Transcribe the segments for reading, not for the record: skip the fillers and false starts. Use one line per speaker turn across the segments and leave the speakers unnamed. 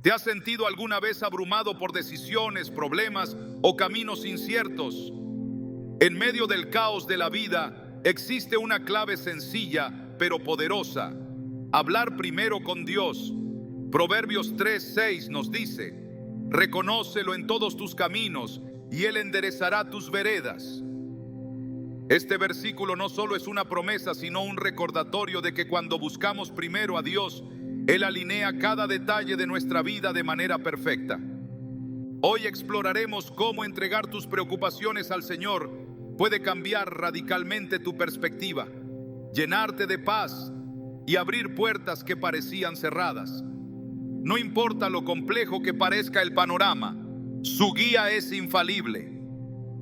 ¿Te has sentido alguna vez abrumado por decisiones, problemas o caminos inciertos? En medio del caos de la vida existe una clave sencilla pero poderosa: hablar primero con Dios. Proverbios 3:6 nos dice: reconócelo en todos tus caminos y Él enderezará tus veredas. Este versículo no solo es una promesa, sino un recordatorio de que cuando buscamos primero a Dios, Él alinea cada detalle de nuestra vida de manera perfecta. Hoy exploraremos cómo entregar tus preocupaciones al Señor puede cambiar radicalmente tu perspectiva, llenarte de paz y abrir puertas que parecían cerradas. No importa lo complejo que parezca el panorama, su guía es infalible.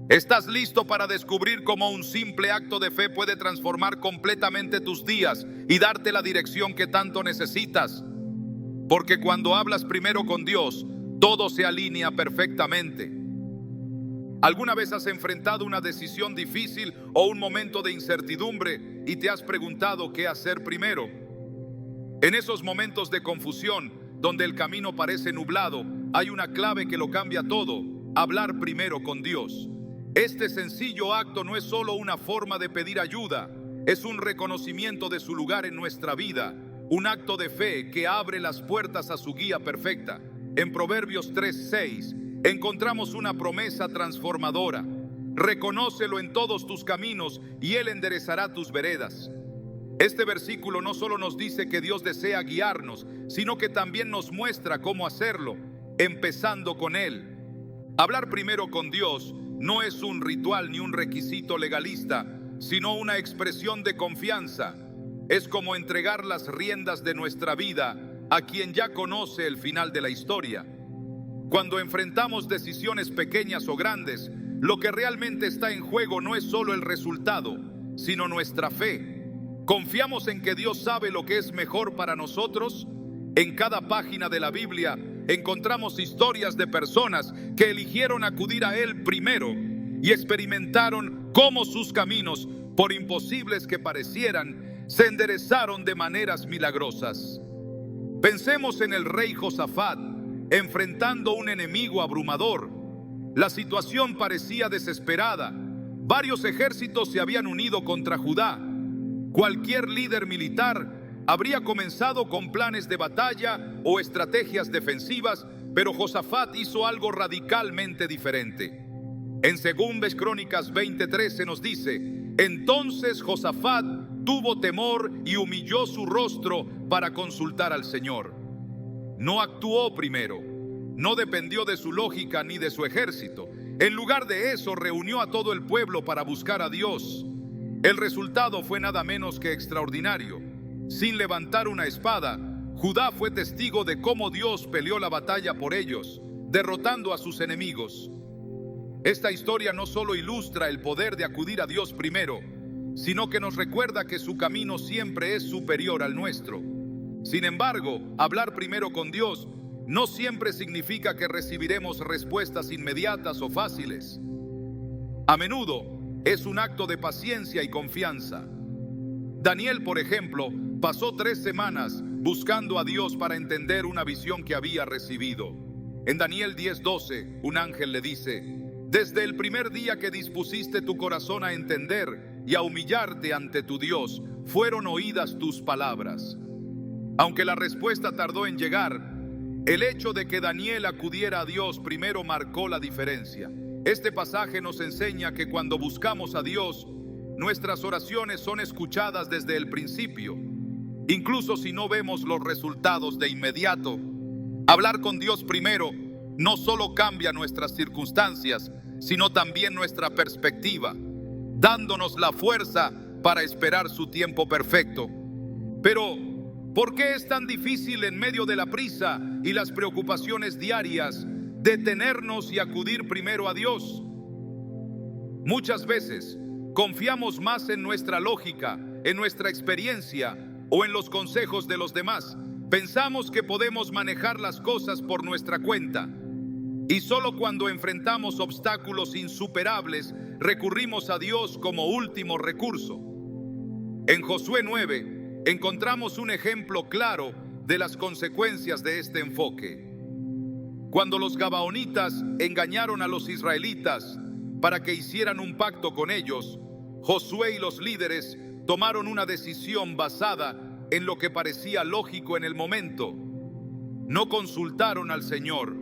¿Estás listo para descubrir cómo un simple acto de fe puede transformar completamente tus días y darte la dirección que tanto necesitas? Porque cuando hablas primero con Dios, todo se alinea perfectamente. ¿Alguna vez has enfrentado una decisión difícil o un momento de incertidumbre y te has preguntado qué hacer primero? En esos momentos de confusión, donde el camino parece nublado, hay una clave que lo cambia todo: hablar primero con Dios. Este sencillo acto no es solo una forma de pedir ayuda, es un reconocimiento de su lugar en nuestra vida, un acto de fe que abre las puertas a su guía perfecta. En Proverbios 3:6 encontramos una promesa transformadora: reconócelo en todos tus caminos y Él enderezará tus veredas. Este versículo no solo nos dice que Dios desea guiarnos, sino que también nos muestra cómo hacerlo, empezando con Él. Hablar primero con Dios no es un ritual ni un requisito legalista, sino una expresión de confianza. Es como entregar las riendas de nuestra vida a quien ya conoce el final de la historia. Cuando enfrentamos decisiones pequeñas o grandes, lo que realmente está en juego no es solo el resultado, sino nuestra fe. ¿Confiamos en que Dios sabe lo que es mejor para nosotros? En cada página de la Biblia encontramos historias de personas que eligieron acudir a Él primero y experimentaron cómo sus caminos, por imposibles que parecieran, se enderezaron de maneras milagrosas. Pensemos en el rey Josafat, enfrentando un enemigo abrumador. La situación parecía desesperada. Varios ejércitos se habían unido contra Judá. Cualquier líder militar habría comenzado con planes de batalla o estrategias defensivas, pero Josafat hizo algo radicalmente diferente. En 2 Crónicas 20:13 nos dice: entonces Josafat tuvo temor y humilló su rostro para consultar al Señor. No actuó primero, no dependió de su lógica ni de su ejército. En lugar de eso, reunió a todo el pueblo para buscar a Dios. El resultado fue nada menos que extraordinario. Sin levantar una espada, Judá fue testigo de cómo Dios peleó la batalla por ellos, derrotando a sus enemigos. Esta historia no solo ilustra el poder de acudir a Dios primero, sino que nos recuerda que su camino siempre es superior al nuestro. Sin embargo, hablar primero con Dios no siempre significa que recibiremos respuestas inmediatas o fáciles. A menudo es un acto de paciencia y confianza. Daniel, por ejemplo, pasó 3 semanas buscando a Dios para entender una visión que había recibido. En Daniel 10:12, un ángel le dice: desde el primer día que dispusiste tu corazón a entender y a humillarte ante tu Dios, fueron oídas tus palabras. Aunque la respuesta tardó en llegar, el hecho de que Daniel acudiera a Dios primero marcó la diferencia. Este pasaje nos enseña que cuando buscamos a Dios, nuestras oraciones son escuchadas desde el principio, incluso si no vemos los resultados de inmediato. Hablar con Dios primero no solo cambia nuestras circunstancias, sino también nuestra perspectiva, dándonos la fuerza para esperar su tiempo perfecto. Pero, ¿por qué es tan difícil en medio de la prisa y las preocupaciones diarias detenernos y acudir primero a Dios? Muchas veces confiamos más en nuestra lógica, en nuestra experiencia o en los consejos de los demás. Pensamos que podemos manejar las cosas por nuestra cuenta. Y solo cuando enfrentamos obstáculos insuperables, recurrimos a Dios como último recurso. En Josué 9 encontramos un ejemplo claro de las consecuencias de este enfoque. Cuando los gabaonitas engañaron a los israelitas para que hicieran un pacto con ellos, Josué y los líderes tomaron una decisión basada en lo que parecía lógico en el momento. No consultaron al Señor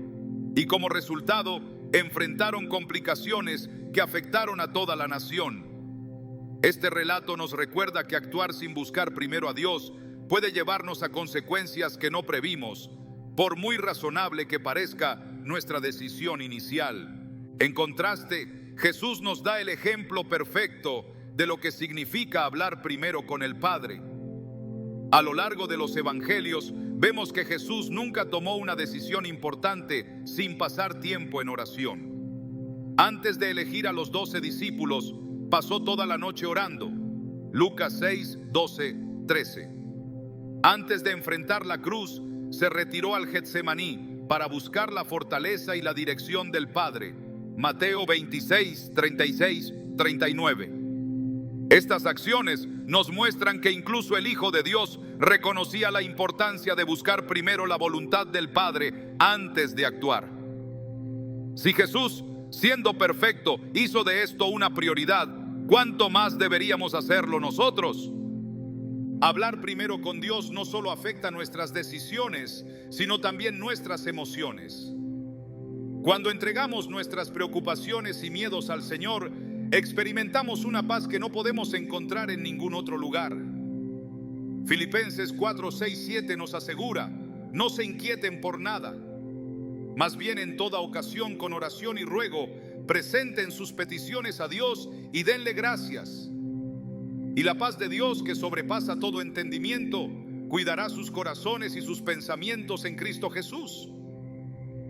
y como resultado enfrentaron complicaciones que afectaron a toda la nación. Este relato nos recuerda que actuar sin buscar primero a Dios puede llevarnos a consecuencias que no previmos, por muy razonable que parezca nuestra decisión inicial. En contraste, Jesús nos da el ejemplo perfecto de lo que significa hablar primero con el Padre. A lo largo de los evangelios, vemos que Jesús nunca tomó una decisión importante sin pasar tiempo en oración. Antes de elegir a los 12 discípulos, pasó toda la noche orando. Lucas 6, 12, 13. Antes de enfrentar la cruz, se retiró al Getsemaní para buscar la fortaleza y la dirección del Padre. Mateo 26, 36, 39. Estas acciones nos muestran que incluso el Hijo de Dios reconocía la importancia de buscar primero la voluntad del Padre antes de actuar. Si Jesús, siendo perfecto, hizo de esto una prioridad, ¿cuánto más deberíamos hacerlo nosotros? Hablar primero con Dios no solo afecta nuestras decisiones, sino también nuestras emociones. Cuando entregamos nuestras preocupaciones y miedos al Señor, experimentamos una paz que no podemos encontrar en ningún otro lugar. Filipenses 4, 6, 7 nos asegura: no se inquieten por nada, más bien en toda ocasión con oración y ruego presenten sus peticiones a Dios y denle gracias. Y la paz de Dios, que sobrepasa todo entendimiento, cuidará sus corazones y sus pensamientos en Cristo Jesús.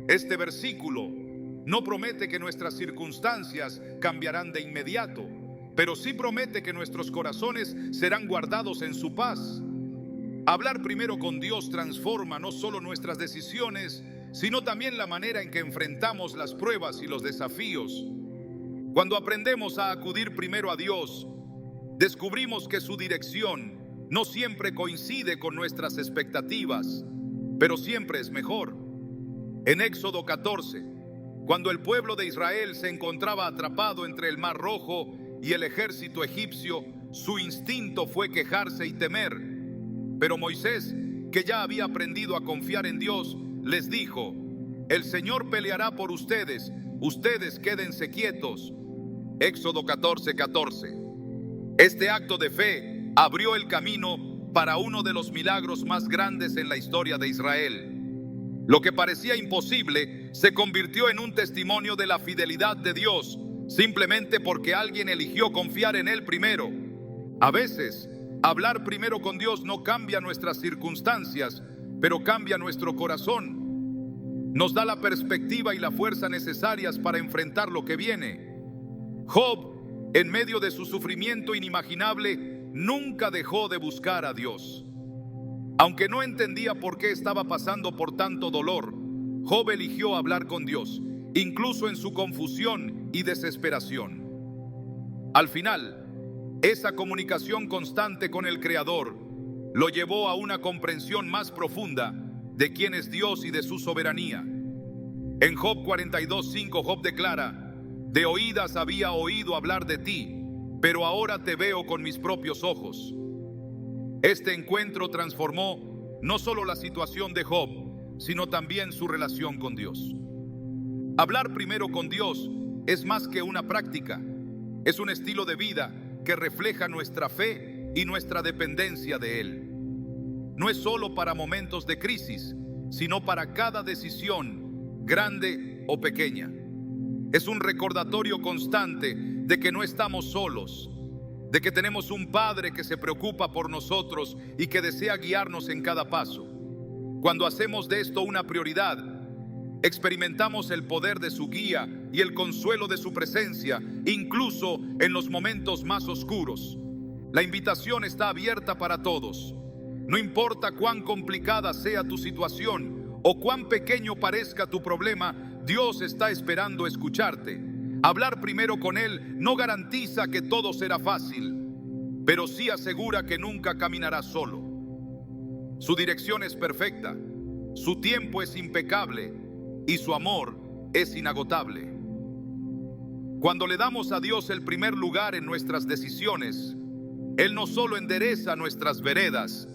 Este versículo no promete que nuestras circunstancias cambiarán de inmediato, pero sí promete que nuestros corazones serán guardados en su paz. Hablar primero con Dios transforma no solo nuestras decisiones, sino también la manera en que enfrentamos las pruebas y los desafíos. Cuando aprendemos a acudir primero a Dios, descubrimos que su dirección no siempre coincide con nuestras expectativas, pero siempre es mejor. En Éxodo 14, cuando el pueblo de Israel se encontraba atrapado entre el Mar Rojo y el ejército egipcio, su instinto fue quejarse y temer. Pero Moisés, que ya había aprendido a confiar en Dios, les dijo: el Señor peleará por ustedes, ustedes quédense quietos. Éxodo 14, 14. Este acto de fe abrió el camino para uno de los milagros más grandes en la historia de Israel. Lo que parecía imposible se convirtió en un testimonio de la fidelidad de Dios, simplemente porque alguien eligió confiar en Él primero. A veces, hablar primero con Dios no cambia nuestras circunstancias, pero cambia nuestro corazón. Nos da la perspectiva y la fuerza necesarias para enfrentar lo que viene. Job, en medio de su sufrimiento inimaginable, nunca dejó de buscar a Dios. Aunque no entendía por qué estaba pasando por tanto dolor, Job eligió hablar con Dios, incluso en su confusión y desesperación. Al final, esa comunicación constante con el Creador lo llevó a una comprensión más profunda de quién es Dios y de su soberanía. En Job 42:5, Job declara: de oídas había oído hablar de ti, pero ahora te veo con mis propios ojos. Este encuentro transformó no solo la situación de Job, sino también su relación con Dios. Hablar primero con Dios es más que una práctica, es un estilo de vida que refleja nuestra fe y nuestra dependencia de Él. No es solo para momentos de crisis, sino para cada decisión, grande o pequeña. Es un recordatorio constante de que no estamos solos, de que tenemos un Padre que se preocupa por nosotros y que desea guiarnos en cada paso. Cuando hacemos de esto una prioridad, experimentamos el poder de su guía y el consuelo de su presencia, incluso en los momentos más oscuros. La invitación está abierta para todos. No importa cuán complicada sea tu situación o cuán pequeño parezca tu problema, Dios está esperando escucharte. Hablar primero con Él no garantiza que todo será fácil, pero sí asegura que nunca caminarás solo. Su dirección es perfecta, su tiempo es impecable y su amor es inagotable. Cuando le damos a Dios el primer lugar en nuestras decisiones, Él no solo endereza nuestras veredas,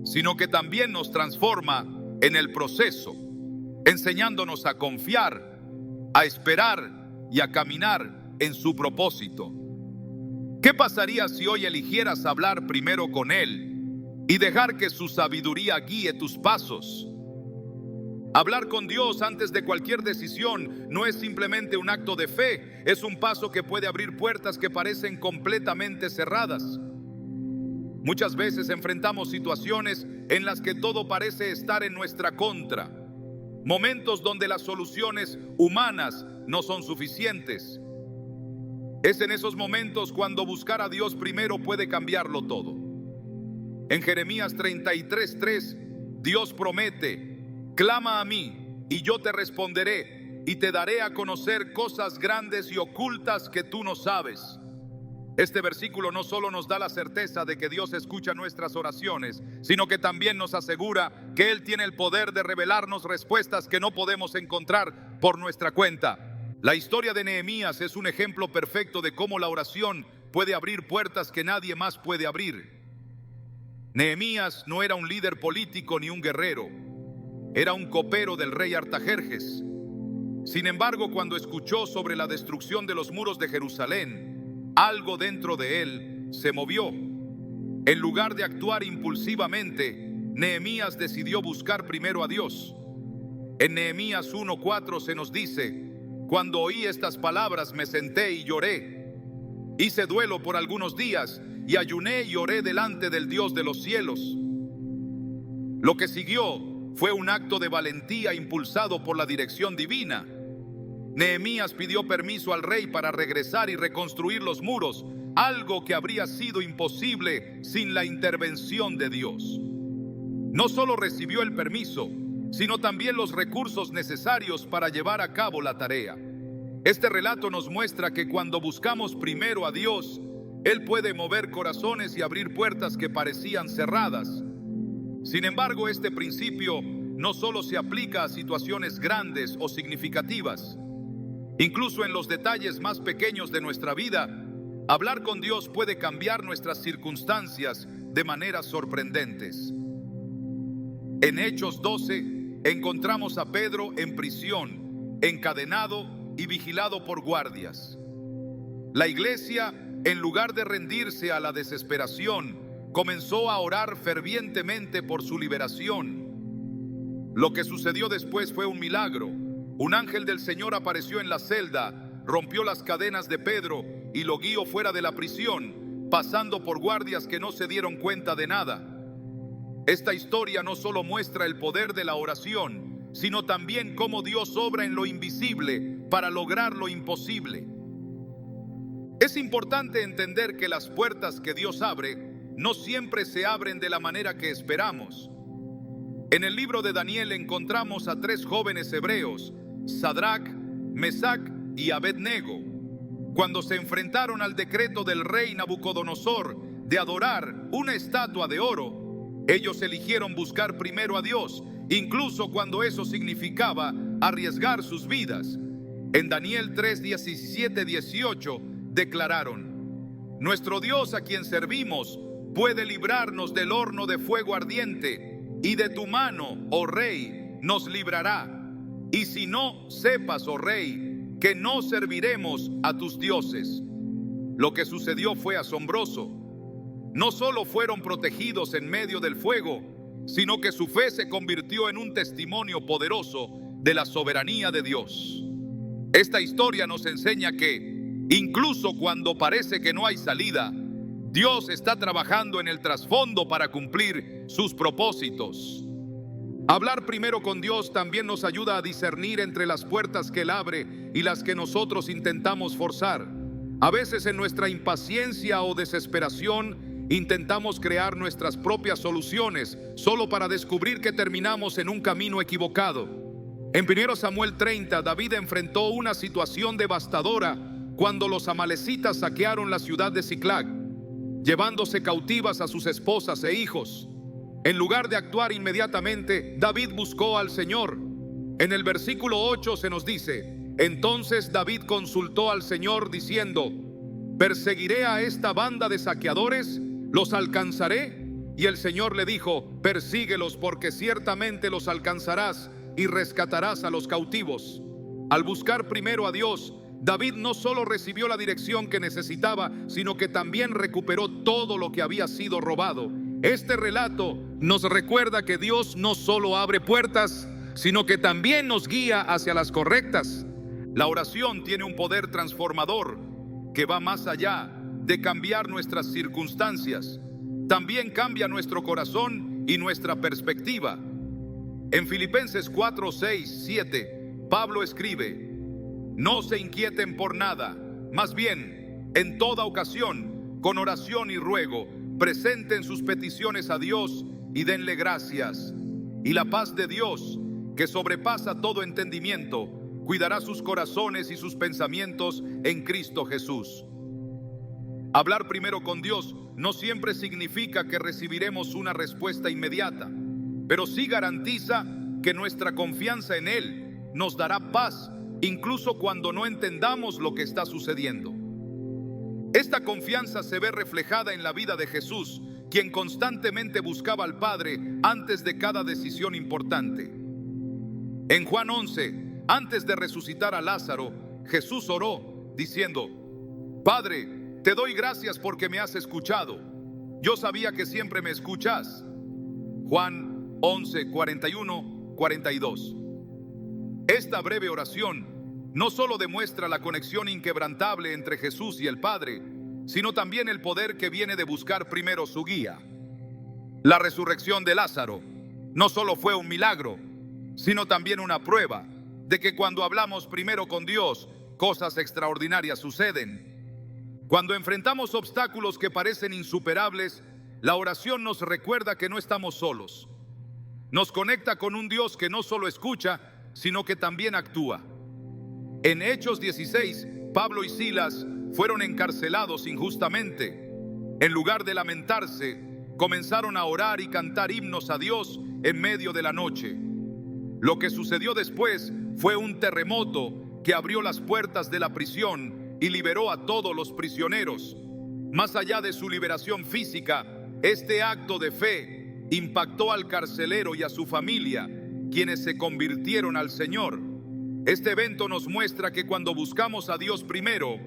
sino que también nos transforma en el proceso, enseñándonos a confiar, a esperar y a caminar en su propósito. ¿Qué pasaría si hoy eligieras hablar primero con Él y dejar que su sabiduría guíe tus pasos? Hablar con Dios antes de cualquier decisión no es simplemente un acto de fe, es un paso que puede abrir puertas que parecen completamente cerradas. Muchas veces enfrentamos situaciones en las que todo parece estar en nuestra contra, momentos donde las soluciones humanas no son suficientes. Es en esos momentos cuando buscar a Dios primero puede cambiarlo todo. En Jeremías 33:3, Dios promete: clama a mí y yo te responderé y te daré a conocer cosas grandes y ocultas que tú no sabes. Este versículo no solo nos da la certeza de que Dios escucha nuestras oraciones, sino que también nos asegura que Él tiene el poder de revelarnos respuestas que no podemos encontrar por nuestra cuenta. La historia de Nehemías es un ejemplo perfecto de cómo la oración puede abrir puertas que nadie más puede abrir. Nehemías no era un líder político ni un guerrero, era un copero del rey Artajerjes. Sin embargo, cuando escuchó sobre la destrucción de los muros de Jerusalén, algo dentro de él se movió. En lugar de actuar impulsivamente, Nehemías decidió buscar primero a Dios. En Nehemías 1:4 se nos dice: cuando oí estas palabras me senté y lloré. Hice duelo por algunos días y ayuné y oré delante del Dios de los cielos. Lo que siguió fue un acto de valentía impulsado por la dirección divina. Nehemías pidió permiso al rey para regresar y reconstruir los muros, algo que habría sido imposible sin la intervención de Dios. No solo recibió el permiso, sino también los recursos necesarios para llevar a cabo la tarea. Este relato nos muestra que cuando buscamos primero a Dios, Él puede mover corazones y abrir puertas que parecían cerradas. Sin embargo, este principio no solo se aplica a situaciones grandes o significativas. Incluso en los detalles más pequeños de nuestra vida, hablar con Dios puede cambiar nuestras circunstancias de maneras sorprendentes. En Hechos 12 encontramos a Pedro en prisión, encadenado y vigilado por guardias. La iglesia, en lugar de rendirse a la desesperación, comenzó a orar fervientemente por su liberación. Lo que sucedió después fue un milagro. Un ángel del Señor apareció en la celda, rompió las cadenas de Pedro y lo guió fuera de la prisión, pasando por guardias que no se dieron cuenta de nada. Esta historia no solo muestra el poder de la oración, sino también cómo Dios obra en lo invisible para lograr lo imposible. Es importante entender que las puertas que Dios abre no siempre se abren de la manera que esperamos. En el libro de Daniel encontramos a 3 jóvenes hebreos, Sadrac, Mesac y Abednego. Cuando se enfrentaron al decreto del rey Nabucodonosor de adorar una estatua de oro, ellos eligieron buscar primero a Dios, incluso cuando eso significaba arriesgar sus vidas. En Daniel 3:17-18 declararon: nuestro Dios a quien servimos puede librarnos del horno de fuego ardiente, y de tu mano, oh rey, nos librará. Y si no, sepas, oh rey, que no serviremos a tus dioses. Lo que sucedió fue asombroso. No solo fueron protegidos en medio del fuego, sino que su fe se convirtió en un testimonio poderoso de la soberanía de Dios. Esta historia nos enseña que, incluso cuando parece que no hay salida, Dios está trabajando en el trasfondo para cumplir sus propósitos. Hablar primero con Dios también nos ayuda a discernir entre las puertas que Él abre y las que nosotros intentamos forzar. A veces en nuestra impaciencia o desesperación intentamos crear nuestras propias soluciones solo para descubrir que terminamos en un camino equivocado. En 1 Samuel 30, David enfrentó una situación devastadora cuando los amalecitas saquearon la ciudad de Siclag, llevándose cautivas a sus esposas e hijos. En lugar de actuar inmediatamente, David buscó al Señor. En el versículo 8 se nos dice: entonces David consultó al Señor diciendo: ¿perseguiré a esta banda de saqueadores? ¿Los alcanzaré? Y el Señor le dijo: persíguelos, porque ciertamente los alcanzarás y rescatarás a los cautivos. Al buscar primero a Dios, David no solo recibió la dirección que necesitaba, sino que también recuperó todo lo que había sido robado. Este relato nos recuerda que Dios no solo abre puertas, sino que también nos guía hacia las correctas. La oración tiene un poder transformador que va más allá de cambiar nuestras circunstancias. También cambia nuestro corazón y nuestra perspectiva. En Filipenses 4, 6, 7, Pablo escribe: no se inquieten por nada, más bien, en toda ocasión, con oración y ruego, presenten sus peticiones a Dios y denle gracias. Y la paz de Dios, que sobrepasa todo entendimiento, cuidará sus corazones y sus pensamientos en Cristo Jesús. Hablar primero con Dios no siempre significa que recibiremos una respuesta inmediata, pero sí garantiza que nuestra confianza en Él nos dará paz, incluso cuando no entendamos lo que está sucediendo. Esta confianza se ve reflejada en la vida de Jesús, quien constantemente buscaba al Padre antes de cada decisión importante. En Juan 11, antes de resucitar a Lázaro, Jesús oró diciendo: Padre, te doy gracias porque me has escuchado. Yo sabía que siempre me escuchas. Juan 11, 41, 42. Esta breve oración no solo demuestra la conexión inquebrantable entre Jesús y el Padre, sino también el poder que viene de buscar primero su guía. La resurrección de Lázaro no solo fue un milagro, sino también una prueba de que cuando hablamos primero con Dios, cosas extraordinarias suceden. Cuando enfrentamos obstáculos que parecen insuperables, la oración nos recuerda que no estamos solos. Nos conecta con un Dios que no solo escucha, sino que también actúa. En Hechos 16, Pablo y Silas fueron encarcelados injustamente. En lugar de lamentarse, comenzaron a orar y cantar himnos a Dios en medio de la noche. Lo que sucedió después fue un terremoto que abrió las puertas de la prisión y liberó a todos los prisioneros. Más allá de su liberación física, este acto de fe impactó al carcelero y a su familia, quienes se convirtieron al Señor. Este evento nos muestra que cuando buscamos a Dios primero,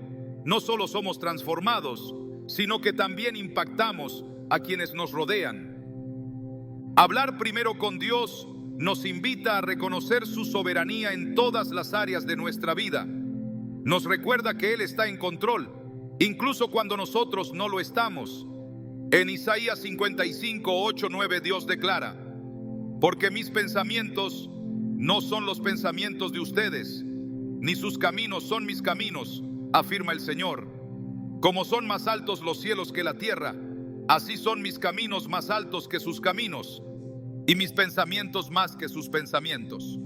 no solo somos transformados, sino que también impactamos a quienes nos rodean. Hablar primero con Dios nos invita a reconocer su soberanía en todas las áreas de nuestra vida. Nos recuerda que Él está en control, incluso cuando nosotros no lo estamos. En Isaías 55, 8, 9, Dios declara: porque mis pensamientos no son los pensamientos de ustedes, ni sus caminos son mis caminos, afirma el Señor. Como son más altos los cielos que la tierra, así son mis caminos más altos que sus caminos, y mis pensamientos más que sus pensamientos.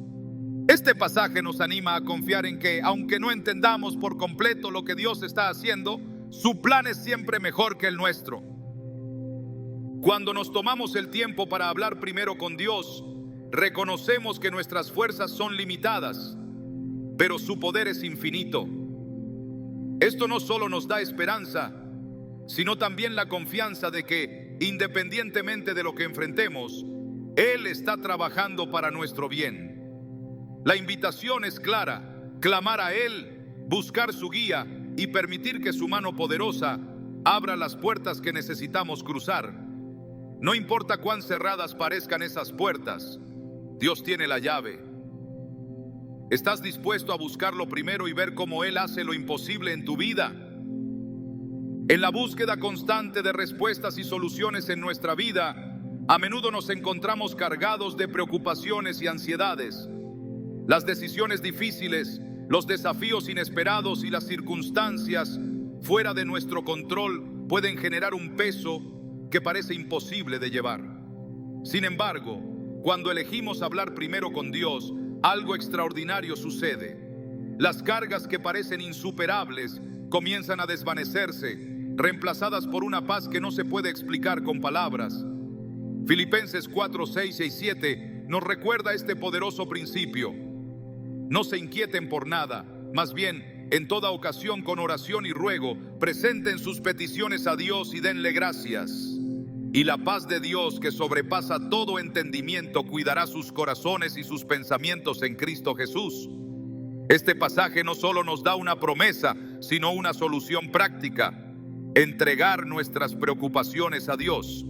Este pasaje nos anima a confiar en que, aunque no entendamos por completo lo que Dios está haciendo, su plan es siempre mejor que el nuestro. Cuando nos tomamos el tiempo para hablar primero con Dios, reconocemos que nuestras fuerzas son limitadas, pero su poder es infinito. Esto no solo nos da esperanza, sino también la confianza de que, independientemente de lo que enfrentemos, Él está trabajando para nuestro bien. La invitación es clara: clamar a Él, buscar su guía y permitir que su mano poderosa abra las puertas que necesitamos cruzar. No importa cuán cerradas parezcan esas puertas, Dios tiene la llave. ¿Estás dispuesto a buscarlo primero y ver cómo Él hace lo imposible en tu vida? En la búsqueda constante de respuestas y soluciones en nuestra vida, a menudo nos encontramos cargados de preocupaciones y ansiedades. Las decisiones difíciles, los desafíos inesperados y las circunstancias fuera de nuestro control pueden generar un peso que parece imposible de llevar. Sin embargo, cuando elegimos hablar primero con Dios, algo extraordinario sucede. Las cargas que parecen insuperables comienzan a desvanecerse, reemplazadas por una paz que no se puede explicar con palabras. Filipenses 4, 6 y 7 nos recuerda este poderoso principio. No se inquieten por nada, más bien, en toda ocasión con oración y ruego, presenten sus peticiones a Dios y denle gracias. Y la paz de Dios, que sobrepasa todo entendimiento, cuidará sus corazones y sus pensamientos en Cristo Jesús. Este pasaje no solo nos da una promesa, sino una solución práctica: entregar nuestras preocupaciones a Dios.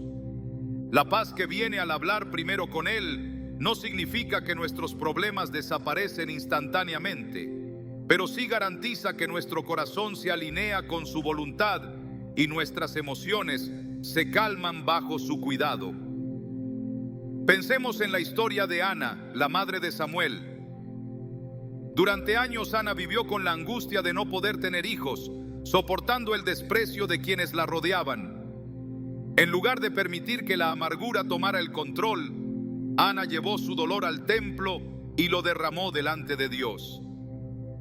La paz que viene al hablar primero con Él no significa que nuestros problemas desaparecen instantáneamente, pero sí garantiza que nuestro corazón se alinea con su voluntad y nuestras emociones se calman bajo su cuidado. Pensemos en la historia de Ana, la madre de Samuel. Durante años Ana vivió con la angustia de no poder tener hijos, soportando el desprecio de quienes la rodeaban. En lugar de permitir que la amargura tomara el control, Ana llevó su dolor al templo y lo derramó delante de Dios.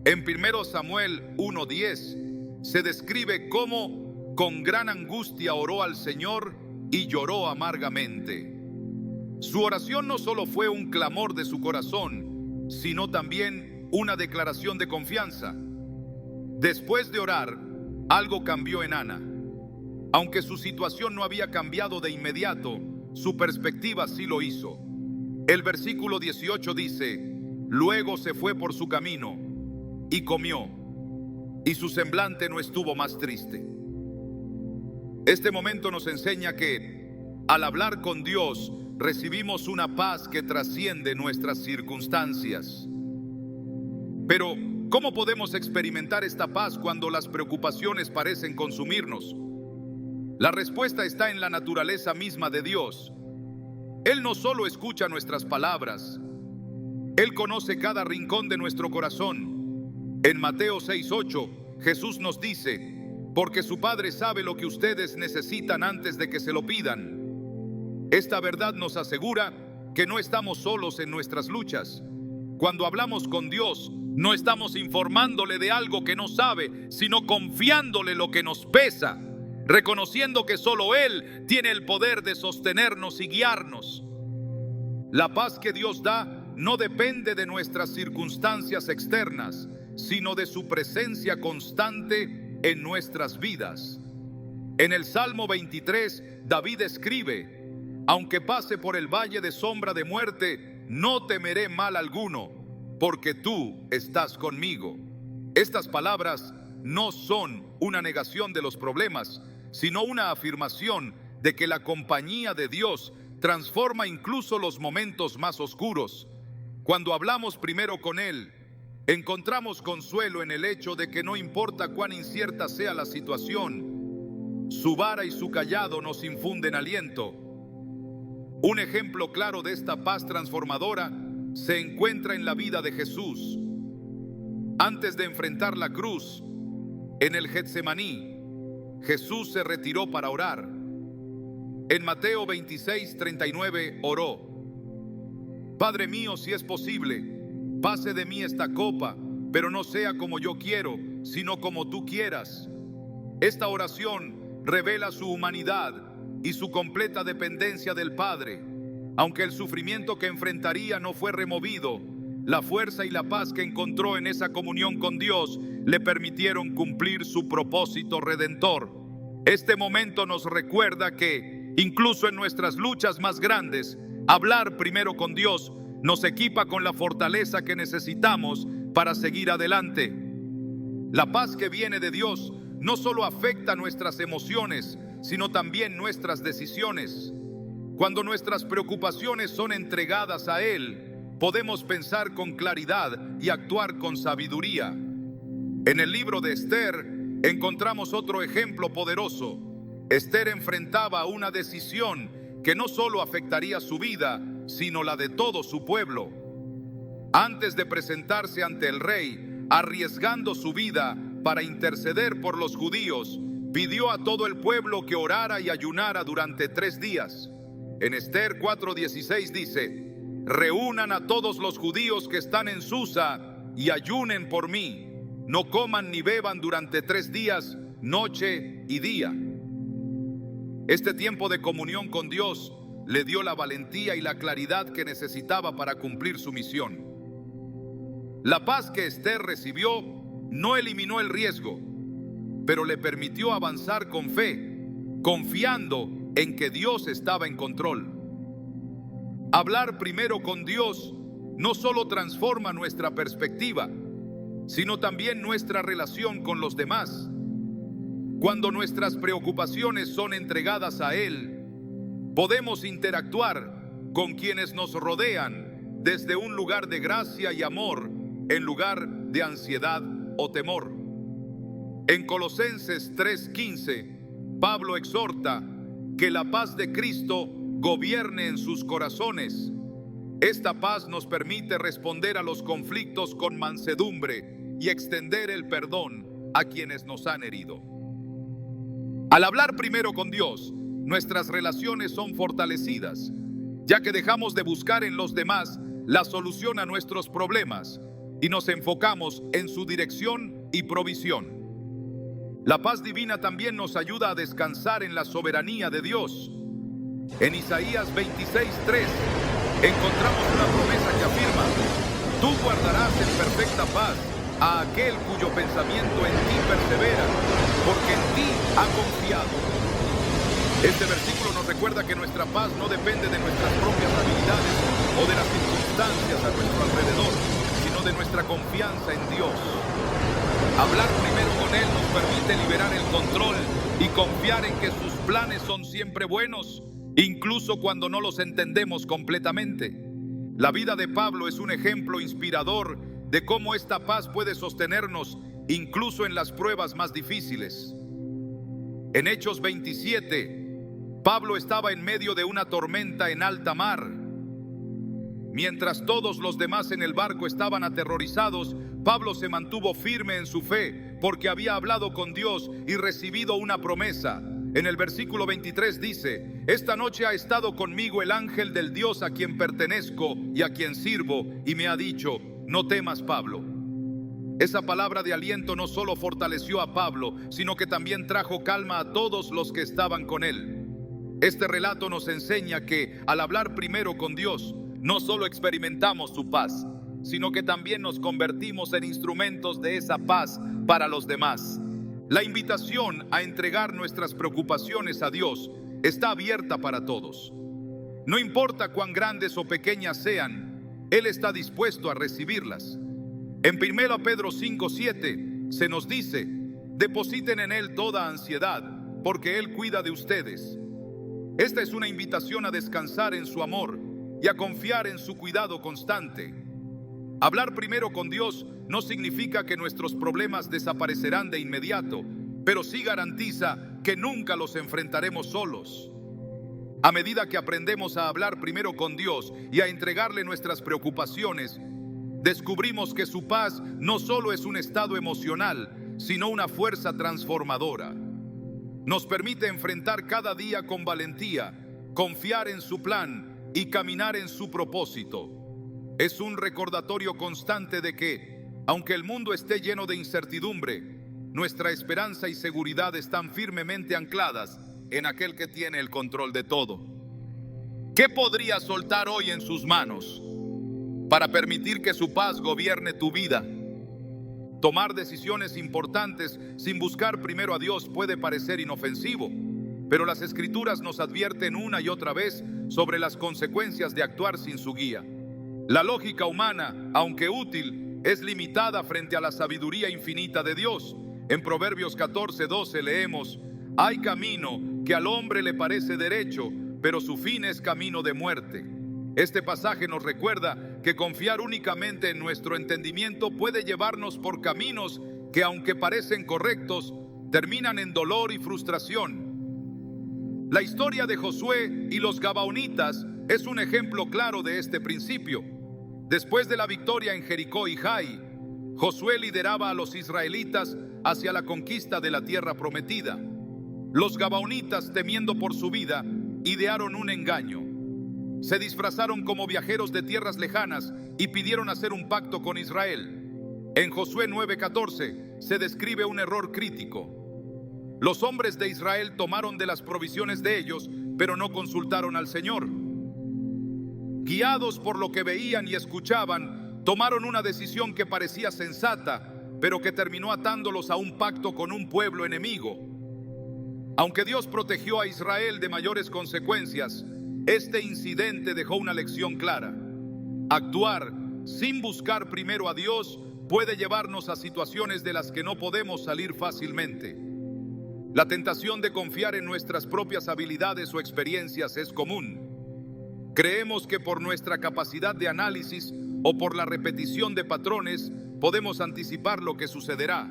En 1 Samuel 1:10 se describe cómo con gran angustia oró al Señor y lloró amargamente. Su oración no solo fue un clamor de su corazón, sino también una declaración de confianza. Después de orar, algo cambió en Ana. Aunque su situación no había cambiado de inmediato, su perspectiva sí lo hizo. El versículo 18 dice: luego se fue por su camino y comió, y su semblante no estuvo más triste. Este momento nos enseña que, al hablar con Dios, recibimos una paz que trasciende nuestras circunstancias. Pero, ¿cómo podemos experimentar esta paz cuando las preocupaciones parecen consumirnos? La respuesta está en la naturaleza misma de Dios. Él no solo escucha nuestras palabras, Él conoce cada rincón de nuestro corazón. En Mateo 6:8, Jesús nos dice: porque su Padre sabe lo que ustedes necesitan antes de que se lo pidan. Esta verdad nos asegura que no estamos solos en nuestras luchas. Cuando hablamos con Dios, no estamos informándole de algo que no sabe, sino confiándole lo que nos pesa, reconociendo que solo Él tiene el poder de sostenernos y guiarnos. La paz que Dios da no depende de nuestras circunstancias externas, sino de su presencia constante en nuestras vidas. En el Salmo 23, David escribe: aunque pase por el valle de sombra de muerte, no temeré mal alguno, porque tú estás conmigo. Estas palabras no son una negación de los problemas, sino una afirmación de que la compañía de Dios transforma incluso los momentos más oscuros. Cuando hablamos primero con Él, encontramos consuelo en el hecho de que no importa cuán incierta sea la situación, su vara y su cayado nos infunden aliento. Un ejemplo claro de esta paz transformadora se encuentra en la vida de Jesús. Antes de enfrentar la cruz, en el Getsemaní, Jesús se retiró para orar. En Mateo 26:39 oró: Padre mío, si es posible, pase de mí esta copa, pero no sea como yo quiero, sino como tú quieras. Esta oración revela su humanidad y su completa dependencia del Padre. Aunque el sufrimiento que enfrentaría no fue removido, la fuerza y la paz que encontró en esa comunión con Dios le permitieron cumplir su propósito redentor. Este momento nos recuerda que, incluso en nuestras luchas más grandes, hablar primero con Dios nos equipa con la fortaleza que necesitamos para seguir adelante. La paz que viene de Dios no solo afecta nuestras emociones, sino también nuestras decisiones. Cuando nuestras preocupaciones son entregadas a Él, podemos pensar con claridad y actuar con sabiduría. En el libro de Esther encontramos otro ejemplo poderoso. Esther enfrentaba una decisión que no solo afectaría su vida, sino la de todo su pueblo. Antes de presentarse ante el rey, arriesgando su vida para interceder por los judíos, pidió a todo el pueblo que orara y ayunara durante 3 días. En Esther 4:16 dice: reúnan a todos los judíos que están en Susa y ayunen por mí. No coman ni beban durante 3 días, noche y día. Este tiempo de comunión con Dios le dio la valentía y la claridad que necesitaba para cumplir su misión. La paz que Esther recibió no eliminó el riesgo, pero le permitió avanzar con fe, confiando en que Dios estaba en control. Hablar primero con Dios no solo transforma nuestra perspectiva, sino también nuestra relación con los demás. Cuando nuestras preocupaciones son entregadas a Él, podemos interactuar con quienes nos rodean desde un lugar de gracia y amor en lugar de ansiedad o temor. En Colosenses 3:15, Pablo exhorta que la paz de Cristo gobierne en sus corazones. Esta paz nos permite responder a los conflictos con mansedumbre y extender el perdón a quienes nos han herido. Al hablar primero con Dios, nuestras relaciones son fortalecidas, ya que dejamos de buscar en los demás la solución a nuestros problemas y nos enfocamos en su dirección y provisión. La paz divina también nos ayuda a descansar en la soberanía de Dios. En Isaías 26:3 encontramos una promesa que afirma: tú guardarás en perfecta paz a aquel cuyo pensamiento en ti persevera, porque en ti ha confiado. Este versículo nos recuerda que nuestra paz no depende de nuestras propias habilidades o de las circunstancias a nuestro alrededor, sino de nuestra confianza en Dios. Hablar primero con Él nos permite liberar el control y confiar en que sus planes son siempre buenos, incluso cuando no los entendemos completamente. La vida de Pablo es un ejemplo inspirador de cómo esta paz puede sostenernos incluso en las pruebas más difíciles. En Hechos 27, Pablo estaba en medio de una tormenta en alta mar. Mientras todos los demás en el barco estaban aterrorizados, Pablo se mantuvo firme en su fe porque había hablado con Dios y recibido una promesa. En el versículo 23 dice: esta noche ha estado conmigo el ángel del Dios a quien pertenezco y a quien sirvo, y me ha dicho: no temas, Pablo. Esa palabra de aliento no solo fortaleció a Pablo, sino que también trajo calma a todos los que estaban con él. Este relato nos enseña que al hablar primero con Dios, no solo experimentamos su paz, sino que también nos convertimos en instrumentos de esa paz para los demás. La invitación a entregar nuestras preocupaciones a Dios está abierta para todos. No importa cuán grandes o pequeñas sean, Él está dispuesto a recibirlas. En 1 Pedro 5:7 se nos dice: depositen en Él toda ansiedad, porque Él cuida de ustedes. Esta es una invitación a descansar en su amor y a confiar en su cuidado constante. Hablar primero con Dios no significa que nuestros problemas desaparecerán de inmediato, pero sí garantiza que nunca los enfrentaremos solos. A medida que aprendemos a hablar primero con Dios y a entregarle nuestras preocupaciones, descubrimos que su paz no solo es un estado emocional, sino una fuerza transformadora. Nos permite enfrentar cada día con valentía, confiar en su plan y caminar en su propósito. Es un recordatorio constante de que, aunque el mundo esté lleno de incertidumbre, nuestra esperanza y seguridad están firmemente ancladas en aquel que tiene el control de todo. ¿Qué podrías soltar hoy en sus manos para permitir que su paz gobierne tu vida? Tomar decisiones importantes sin buscar primero a Dios puede parecer inofensivo, pero las Escrituras nos advierten una y otra vez sobre las consecuencias de actuar sin su guía. La lógica humana, aunque útil, es limitada frente a la sabiduría infinita de Dios. En Proverbios 14:12 leemos: hay camino que al hombre le parece derecho, pero su fin es camino de muerte. Este pasaje nos recuerda que confiar únicamente en nuestro entendimiento puede llevarnos por caminos que, aunque parecen correctos, terminan en dolor y frustración. La historia de Josué y los gabaonitas es un ejemplo claro de este principio. Después de la victoria en Jericó y Jai, Josué lideraba a los israelitas hacia la conquista de la tierra prometida. Los gabaonitas, temiendo por su vida, idearon un engaño. Se disfrazaron como viajeros de tierras lejanas y pidieron hacer un pacto con Israel. En Josué 9:14 se describe un error crítico. Los hombres de Israel tomaron de las provisiones de ellos, pero no consultaron al Señor. Guiados por lo que veían y escuchaban, tomaron una decisión que parecía sensata, pero que terminó atándolos a un pacto con un pueblo enemigo. Aunque Dios protegió a Israel de mayores consecuencias, este incidente dejó una lección clara. Actuar sin buscar primero a Dios puede llevarnos a situaciones de las que no podemos salir fácilmente. La tentación de confiar en nuestras propias habilidades o experiencias es común. Creemos que por nuestra capacidad de análisis o por la repetición de patrones podemos anticipar lo que sucederá.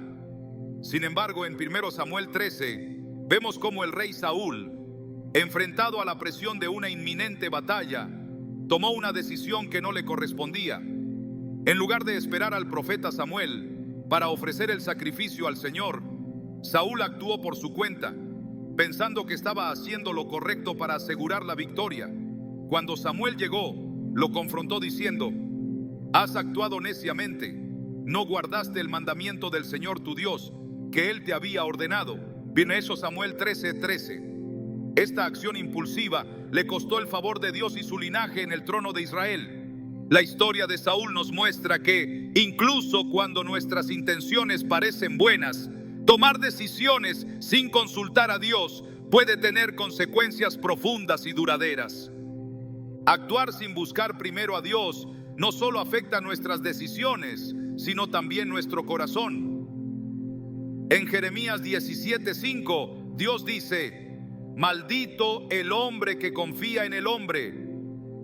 Sin embargo, en 1 Samuel 13, vemos cómo el rey Saúl, enfrentado a la presión de una inminente batalla, tomó una decisión que no le correspondía. En lugar de esperar al profeta Samuel para ofrecer el sacrificio al Señor, Saúl actuó por su cuenta, pensando que estaba haciendo lo correcto para asegurar la victoria. Cuando Samuel llegó, lo confrontó diciendo: «Has actuado neciamente, no guardaste el mandamiento del Señor tu Dios, que Él te había ordenado». Viene eso, Samuel 13:13. Esta acción impulsiva le costó el favor de Dios y su linaje en el trono de Israel. La historia de Saúl nos muestra que, incluso cuando nuestras intenciones parecen buenas, tomar decisiones sin consultar a Dios puede tener consecuencias profundas y duraderas. Actuar sin buscar primero a Dios no solo afecta nuestras decisiones, sino también nuestro corazón. En Jeremías 17:5, Dios dice: «Maldito el hombre que confía en el hombre,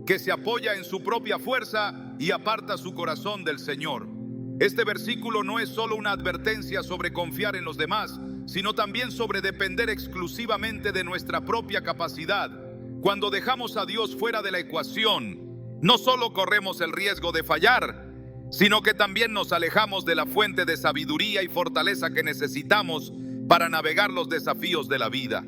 que se apoya en su propia fuerza y aparta su corazón del Señor». Este versículo no es solo una advertencia sobre confiar en los demás, sino también sobre depender exclusivamente de nuestra propia capacidad. Cuando dejamos a Dios fuera de la ecuación, no solo corremos el riesgo de fallar, sino que también nos alejamos de la fuente de sabiduría y fortaleza que necesitamos para navegar los desafíos de la vida.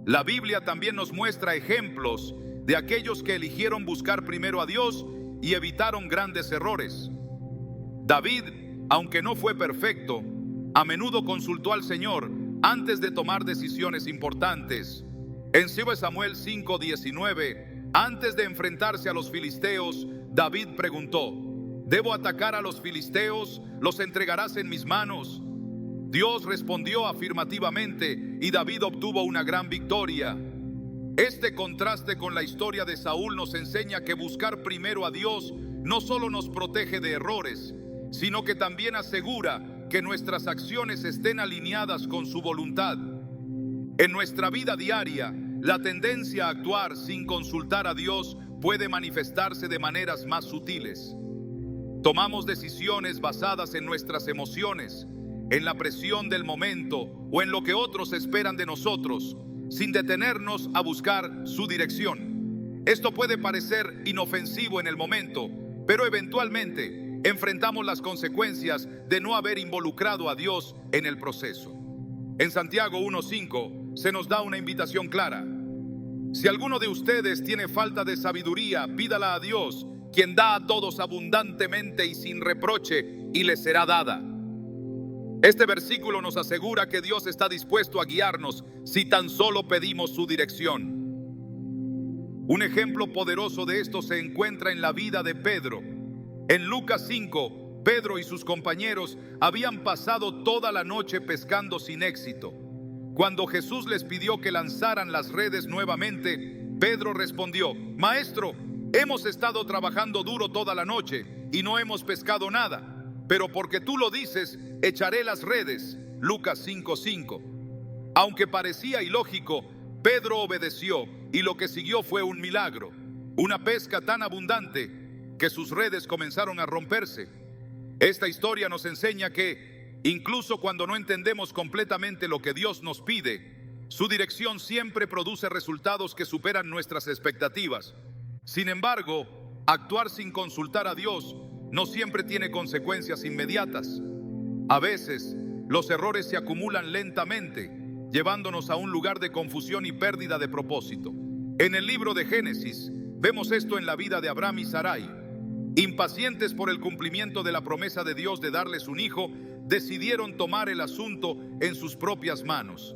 La Biblia también nos muestra ejemplos de aquellos que eligieron buscar primero a Dios y evitaron grandes errores. David, aunque no fue perfecto, a menudo consultó al Señor antes de tomar decisiones importantes. En 2 Samuel 5:19, antes de enfrentarse a los filisteos, David preguntó: ¿debo atacar a los filisteos? ¿Los entregarás en mis manos? Dios respondió afirmativamente y David obtuvo una gran victoria. Este contraste con la historia de Saúl nos enseña que buscar primero a Dios no solo nos protege de errores, sino que también asegura que nuestras acciones estén alineadas con su voluntad. En nuestra vida diaria, la tendencia a actuar sin consultar a Dios puede manifestarse de maneras más sutiles. Tomamos decisiones basadas en nuestras emociones, en la presión del momento o en lo que otros esperan de nosotros, sin detenernos a buscar su dirección. Esto puede parecer inofensivo en el momento, pero eventualmente enfrentamos las consecuencias de no haber involucrado a Dios en el proceso. En Santiago 1:5 se nos da una invitación clara. Si alguno de ustedes tiene falta de sabiduría, pídala a Dios, quien da a todos abundantemente y sin reproche, y le será dada. Este versículo nos asegura que Dios está dispuesto a guiarnos si tan solo pedimos su dirección. Un ejemplo poderoso de esto se encuentra en la vida de Pedro. En Lucas 5, Pedro y sus compañeros habían pasado toda la noche pescando sin éxito. Cuando Jesús les pidió que lanzaran las redes nuevamente, Pedro respondió: «Maestro, hemos estado trabajando duro toda la noche y no hemos pescado nada, pero porque tú lo dices, echaré las redes». Lucas 5:5. Aunque parecía ilógico, Pedro obedeció y lo que siguió fue un milagro. Una pesca tan abundante que sus redes comenzaron a romperse. Esta historia nos enseña que, incluso cuando no entendemos completamente lo que Dios nos pide, su dirección siempre produce resultados que superan nuestras expectativas. Sin embargo, actuar sin consultar a Dios no siempre tiene consecuencias inmediatas. A veces, los errores se acumulan lentamente, llevándonos a un lugar de confusión y pérdida de propósito. En el libro de Génesis, vemos esto en la vida de Abraham y Sarai. Impacientes por el cumplimiento de la promesa de Dios de darles un hijo, decidieron tomar el asunto en sus propias manos.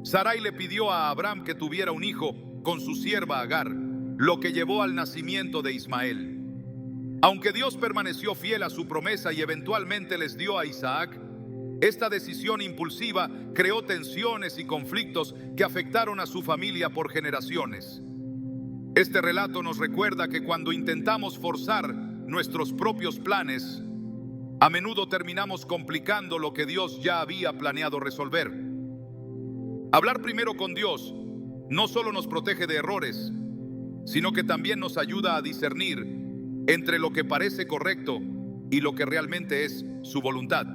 Sarai le pidió a Abraham que tuviera un hijo con su sierva Agar, lo que llevó al nacimiento de Ismael. Aunque Dios permaneció fiel a su promesa y eventualmente les dio a Isaac, esta decisión impulsiva creó tensiones y conflictos que afectaron a su familia por generaciones. Este relato nos recuerda que cuando intentamos forzar nuestros propios planes, a menudo terminamos complicando lo que Dios ya había planeado resolver. Hablar primero con Dios no solo nos protege de errores, sino que también nos ayuda a discernir entre lo que parece correcto y lo que realmente es su voluntad.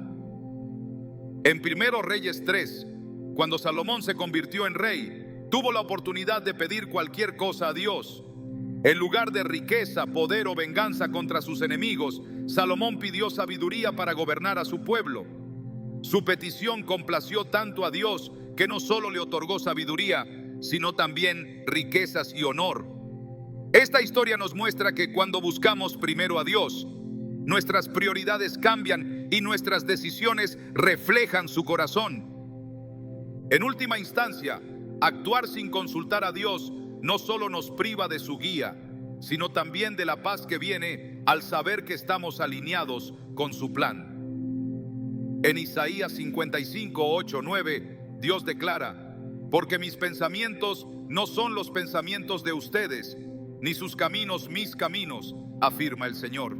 En 1 Reyes 3, cuando Salomón se convirtió en rey, tuvo la oportunidad de pedir cualquier cosa a Dios. En lugar de riqueza, poder o venganza contra sus enemigos, Salomón pidió sabiduría para gobernar a su pueblo. Su petición complació tanto a Dios que no solo le otorgó sabiduría, sino también riquezas y honor. Esta historia nos muestra que cuando buscamos primero a Dios, nuestras prioridades cambian y nuestras decisiones reflejan su corazón. En última instancia, actuar sin consultar a Dios no solo nos priva de su guía, sino también de la paz que viene al saber que estamos alineados con su plan. En Isaías 55, 8, 9, Dios declara: porque mis pensamientos no son los pensamientos de ustedes, ni sus caminos mis caminos, afirma el Señor.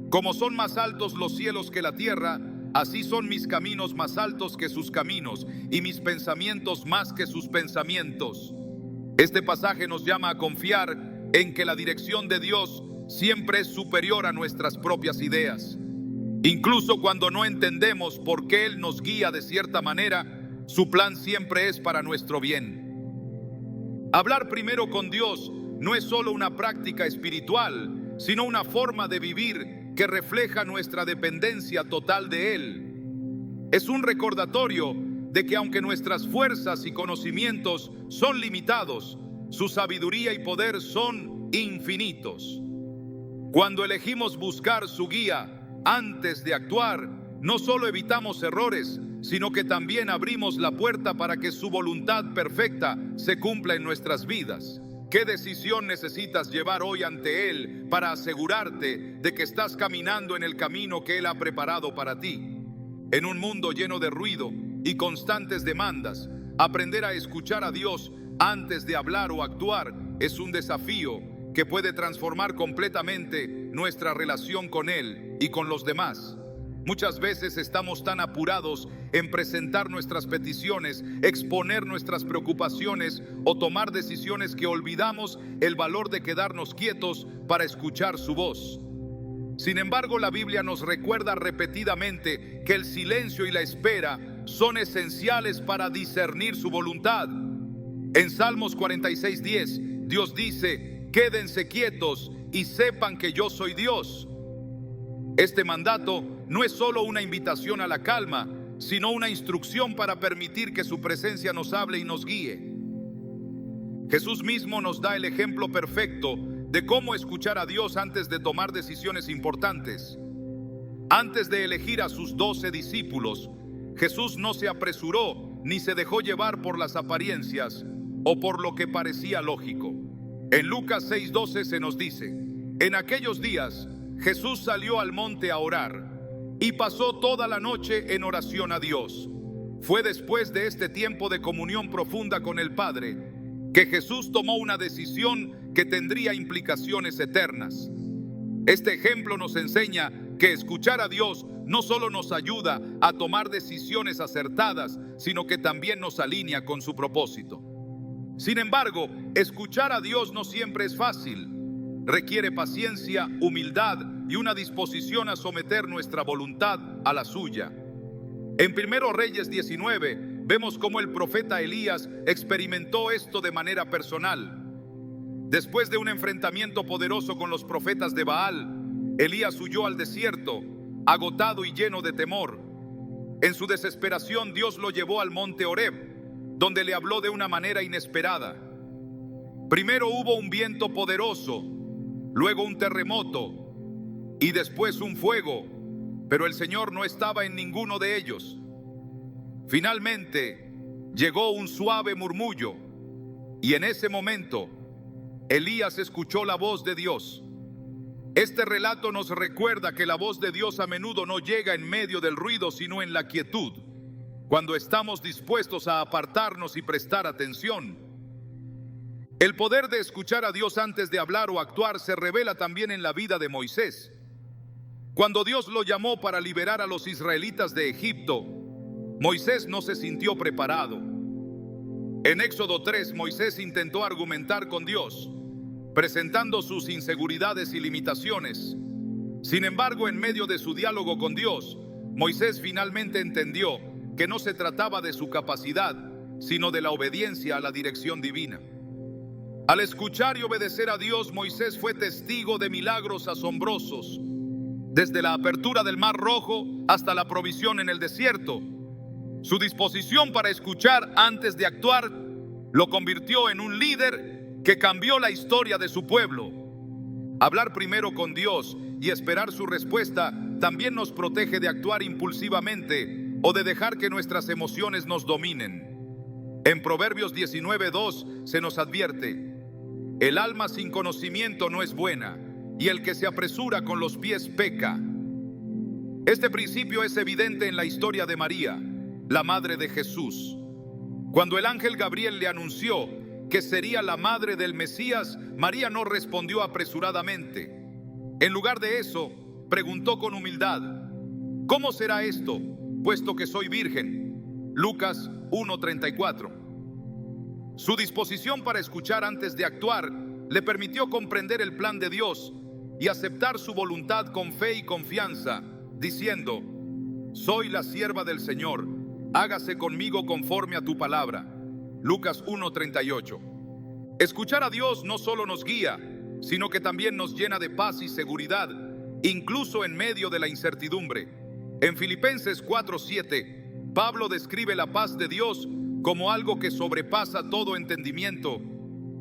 Como son más altos los cielos que la tierra, así son mis caminos más altos que sus caminos, y mis pensamientos más que sus pensamientos. Este pasaje nos llama a confiar en que la dirección de Dios siempre es superior a nuestras propias ideas. Incluso cuando no entendemos por qué Él nos guía de cierta manera, su plan siempre es para nuestro bien. Hablar primero con Dios no es solo una práctica espiritual, sino una forma de vivir que refleja nuestra dependencia total de Él. Es un recordatorio de que aunque nuestras fuerzas y conocimientos son limitados, su sabiduría y poder son infinitos. Cuando elegimos buscar su guía antes de actuar, no solo evitamos errores, sino que también abrimos la puerta para que su voluntad perfecta se cumpla en nuestras vidas. ¿Qué decisión necesitas llevar hoy ante Él para asegurarte de que estás caminando en el camino que Él ha preparado para ti? En un mundo lleno de ruido y constantes demandas, aprender a escuchar a Dios antes de hablar o actuar es un desafío que puede transformar completamente nuestra relación con Él y con los demás. Muchas veces estamos tan apurados en presentar nuestras peticiones, exponer nuestras preocupaciones o tomar decisiones que olvidamos el valor de quedarnos quietos para escuchar su voz. Sin embargo, la Biblia nos recuerda repetidamente que el silencio y la espera son esenciales para discernir su voluntad. En Salmos 46:10, Dios dice: quédense quietos y sepan que yo soy Dios. Este mandato no es solo una invitación a la calma, sino una instrucción para permitir que su presencia nos hable y nos guíe. Jesús mismo nos da el ejemplo perfecto de cómo escuchar a Dios antes de tomar decisiones importantes. Antes de elegir a sus 12 discípulos, Jesús no se apresuró ni se dejó llevar por las apariencias o por lo que parecía lógico. En Lucas 6:12 se nos dice: en aquellos días Jesús salió al monte a orar y pasó toda la noche en oración a Dios. Fue después de este tiempo de comunión profunda con el Padre que Jesús tomó una decisión que tendría implicaciones eternas. Este ejemplo nos enseña que escuchar a Dios no solo nos ayuda a tomar decisiones acertadas, sino que también nos alinea con su propósito. Sin embargo, escuchar a Dios no siempre es fácil. Requiere paciencia, humildad y una disposición a someter nuestra voluntad a la suya. En 1 Reyes 19 vemos cómo el profeta Elías experimentó esto de manera personal. Después de un enfrentamiento poderoso con los profetas de Baal, Elías huyó al desierto, agotado y lleno de temor. En su desesperación, Dios lo llevó al monte Horeb, donde le habló de una manera inesperada. Primero hubo un viento poderoso, luego un terremoto y después un fuego, pero el Señor no estaba en ninguno de ellos. Finalmente llegó un suave murmullo y en ese momento Elías escuchó la voz de Dios. Este relato nos recuerda que la voz de Dios a menudo no llega en medio del ruido, sino en la quietud, cuando estamos dispuestos a apartarnos y prestar atención. El poder de escuchar a Dios antes de hablar o actuar se revela también en la vida de Moisés. Cuando Dios lo llamó para liberar a los israelitas de Egipto, Moisés no se sintió preparado. En Éxodo 3, Moisés intentó argumentar con Dios, presentando sus inseguridades y limitaciones. Sin embargo, en medio de su diálogo con Dios, Moisés finalmente entendió que no se trataba de su capacidad, sino de la obediencia a la dirección divina. Al escuchar y obedecer a Dios, Moisés fue testigo de milagros asombrosos, desde la apertura del Mar Rojo hasta la provisión en el desierto. Su disposición para escuchar antes de actuar lo convirtió en un líder que cambió la historia de su pueblo. Hablar primero con Dios y esperar su respuesta también nos protege de actuar impulsivamente o de dejar que nuestras emociones nos dominen. En Proverbios 19:2 se nos advierte: el alma sin conocimiento no es buena, y el que se apresura con los pies peca. Este principio es evidente en la historia de María, la madre de Jesús. Cuando el ángel Gabriel le anunció que sería la madre del Mesías, María no respondió apresuradamente. En lugar de eso, preguntó con humildad: ¿cómo será esto, puesto que soy virgen? Lucas 1:34. Su disposición para escuchar antes de actuar le permitió comprender el plan de Dios y aceptar su voluntad con fe y confianza, diciendo: soy la sierva del Señor, hágase conmigo conforme a tu palabra. Lucas 1:38. Escuchar a Dios no solo nos guía, sino que también nos llena de paz y seguridad, incluso en medio de la incertidumbre. En Filipenses 4:7, Pablo describe la paz de Dios como algo que sobrepasa todo entendimiento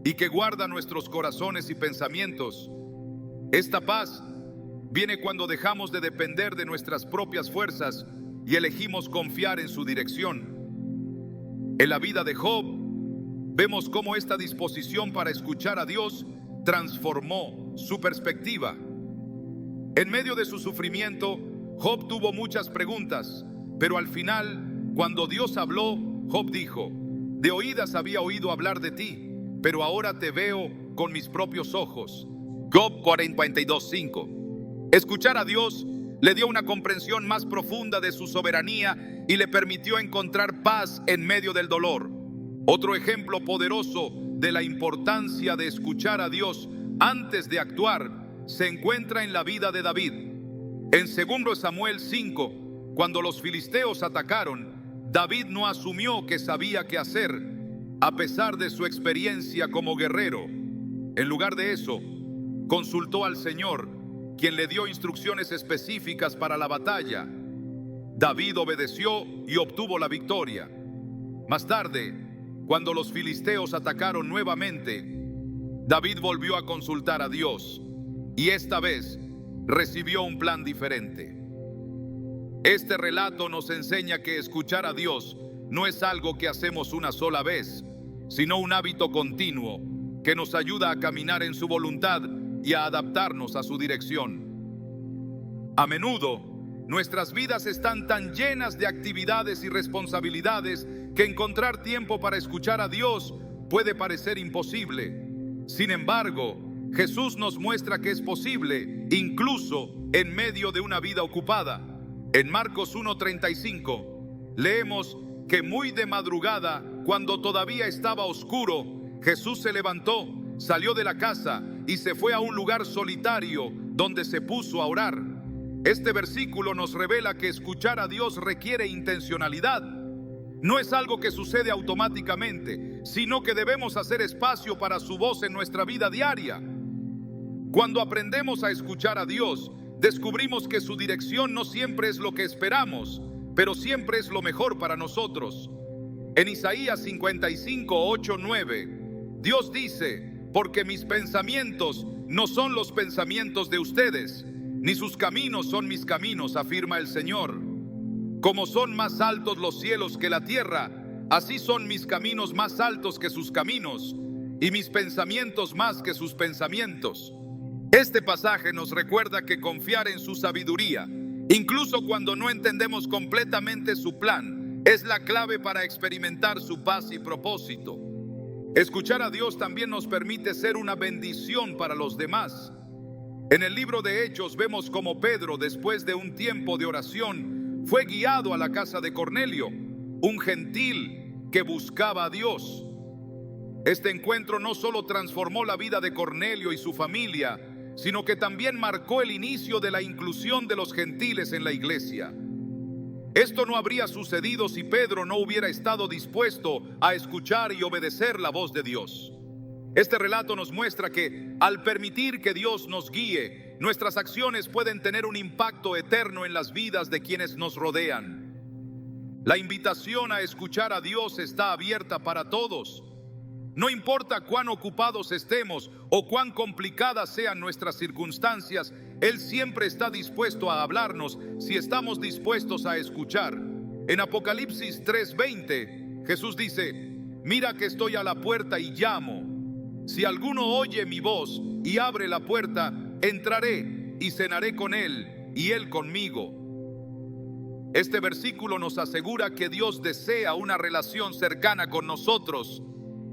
y que guarda nuestros corazones y pensamientos. Esta paz viene cuando dejamos de depender de nuestras propias fuerzas y elegimos confiar en su dirección. En la vida de Job, vemos cómo esta disposición para escuchar a Dios transformó su perspectiva. En medio de su sufrimiento, Job tuvo muchas preguntas, pero al final, cuando Dios habló, Job dijo: de oídas había oído hablar de ti, pero ahora te veo con mis propios ojos. Job 42:5. Escuchar a Dios le dio una comprensión más profunda de su soberanía y le permitió encontrar paz en medio del dolor. Otro ejemplo poderoso de la importancia de escuchar a Dios antes de actuar se encuentra en la vida de David. En 2 Samuel 5, cuando los filisteos atacaron, David no asumió que sabía qué hacer, a pesar de su experiencia como guerrero. En lugar de eso, consultó al Señor, quien le dio instrucciones específicas para la batalla. David obedeció y obtuvo la victoria. Más tarde, cuando los filisteos atacaron nuevamente, David volvió a consultar a Dios y esta vez recibió un plan diferente. Este relato nos enseña que escuchar a Dios no es algo que hacemos una sola vez, sino un hábito continuo que nos ayuda a caminar en su voluntad y a adaptarnos a su dirección. A menudo, nuestras vidas están tan llenas de actividades y responsabilidades que encontrar tiempo para escuchar a Dios puede parecer imposible. Sin embargo, Jesús nos muestra que es posible, incluso en medio de una vida ocupada. En Marcos 1:35, leemos que muy de madrugada, cuando todavía estaba oscuro, Jesús se levantó, salió de la casa y se fue a un lugar solitario donde se puso a orar. Este versículo nos revela que escuchar a Dios requiere intencionalidad. No es algo que sucede automáticamente, sino que debemos hacer espacio para su voz en nuestra vida diaria. Cuando aprendemos a escuchar a Dios, descubrimos que su dirección no siempre es lo que esperamos, pero siempre es lo mejor para nosotros. En Isaías 55:8-9, Dios dice: porque mis pensamientos no son los pensamientos de ustedes, ni sus caminos son mis caminos, afirma el Señor. Como son más altos los cielos que la tierra, así son mis caminos más altos que sus caminos, y mis pensamientos más que sus pensamientos. Este pasaje nos recuerda que confiar en su sabiduría, incluso cuando no entendemos completamente su plan, es la clave para experimentar su paz y propósito. Escuchar a Dios también nos permite ser una bendición para los demás. En el libro de Hechos vemos cómo Pedro, después de un tiempo de oración, fue guiado a la casa de Cornelio, un gentil que buscaba a Dios. Este encuentro no solo transformó la vida de Cornelio y su familia, sino que también marcó el inicio de la inclusión de los gentiles en la iglesia. Esto no habría sucedido si Pedro no hubiera estado dispuesto a escuchar y obedecer la voz de Dios. Este relato nos muestra que, al permitir que Dios nos guíe, nuestras acciones pueden tener un impacto eterno en las vidas de quienes nos rodean. La invitación a escuchar a Dios está abierta para todos. No importa cuán ocupados estemos o cuán complicadas sean nuestras circunstancias, Él siempre está dispuesto a hablarnos si estamos dispuestos a escuchar. En Apocalipsis 3:20, Jesús dice: mira que estoy a la puerta y llamo. Si alguno oye mi voz y abre la puerta, entraré y cenaré con él y él conmigo. Este versículo nos asegura que Dios desea una relación cercana con nosotros.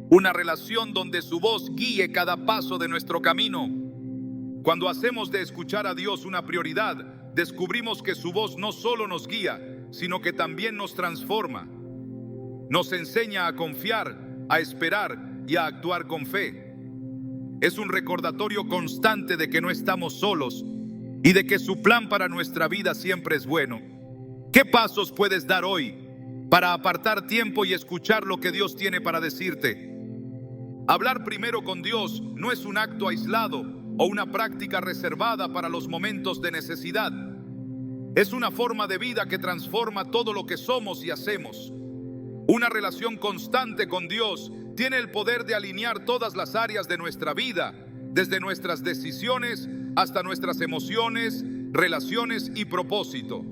Una relación donde su voz guíe cada paso de nuestro camino. Cuando hacemos de escuchar a Dios una prioridad, descubrimos que su voz no solo nos guía, sino que también nos transforma. Nos enseña a confiar, a esperar y a actuar con fe. Es un recordatorio constante de que no estamos solos y de que su plan para nuestra vida siempre es bueno. ¿Qué pasos puedes dar hoy para apartar tiempo y escuchar lo que Dios tiene para decirte? Hablar primero con Dios no es un acto aislado o una práctica reservada para los momentos de necesidad. Es una forma de vida que transforma todo lo que somos y hacemos. Una relación constante con Dios tiene el poder de alinear todas las áreas de nuestra vida, desde nuestras decisiones hasta nuestras emociones, relaciones y propósito.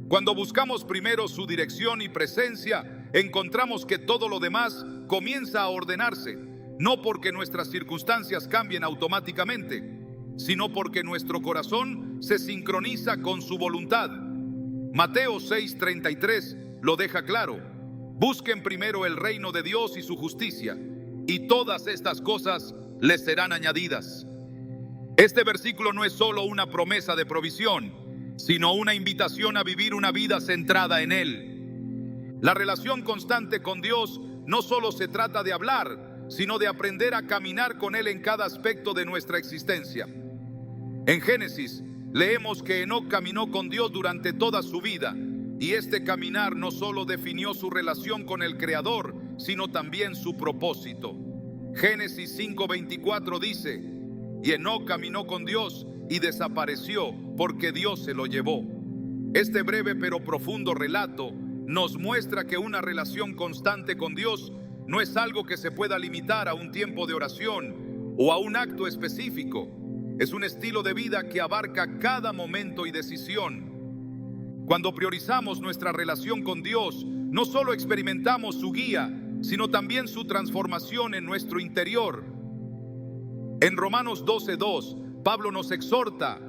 Cuando buscamos primero su dirección y presencia, encontramos que todo lo demás comienza a ordenarse. No porque nuestras circunstancias cambien automáticamente, sino porque nuestro corazón se sincroniza con su voluntad. Mateo 6:33 lo deja claro: busquen primero el reino de Dios y su justicia, y todas estas cosas les serán añadidas. Este versículo no es solo una promesa de provisión, sino una invitación a vivir una vida centrada en Él. La relación constante con Dios no solo se trata de hablar, sino de aprender a caminar con Él en cada aspecto de nuestra existencia. En Génesis leemos que Enoc caminó con Dios durante toda su vida, y este caminar no solo definió su relación con el Creador, sino también su propósito. Génesis 5:24 dice: y Enoc caminó con Dios y desapareció porque Dios se lo llevó. Este breve pero profundo relato nos muestra que una relación constante con Dios no es algo que se pueda limitar a un tiempo de oración o a un acto específico. Es un estilo de vida que abarca cada momento y decisión. Cuando priorizamos nuestra relación con Dios, no solo experimentamos su guía, sino también su transformación en nuestro interior. En Romanos 12:2, Pablo nos exhorta: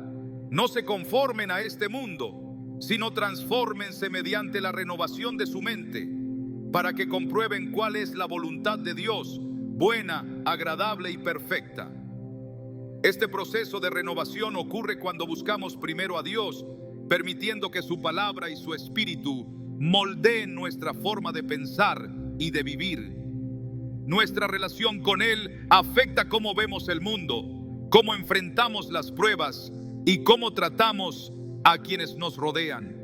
no se conformen a este mundo, sino transfórmense mediante la renovación de su mente, para que comprueben cuál es la voluntad de Dios, buena, agradable y perfecta. Este proceso de renovación ocurre cuando buscamos primero a Dios, permitiendo que su palabra y su espíritu moldeen nuestra forma de pensar y de vivir. Nuestra relación con Él afecta cómo vemos el mundo, cómo enfrentamos las pruebas y cómo tratamos a quienes nos rodean.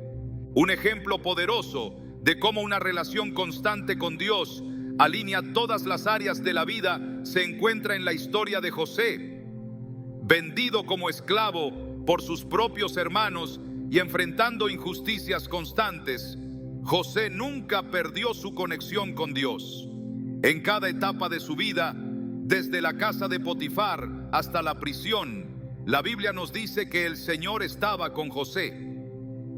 Un ejemplo poderoso de cómo una relación constante con Dios alinea todas las áreas de la vida se encuentra en la historia de José. Vendido como esclavo por sus propios hermanos y enfrentando injusticias constantes, José nunca perdió su conexión con Dios. En cada etapa de su vida, desde la casa de Potifar hasta la prisión, la Biblia nos dice que el Señor estaba con José.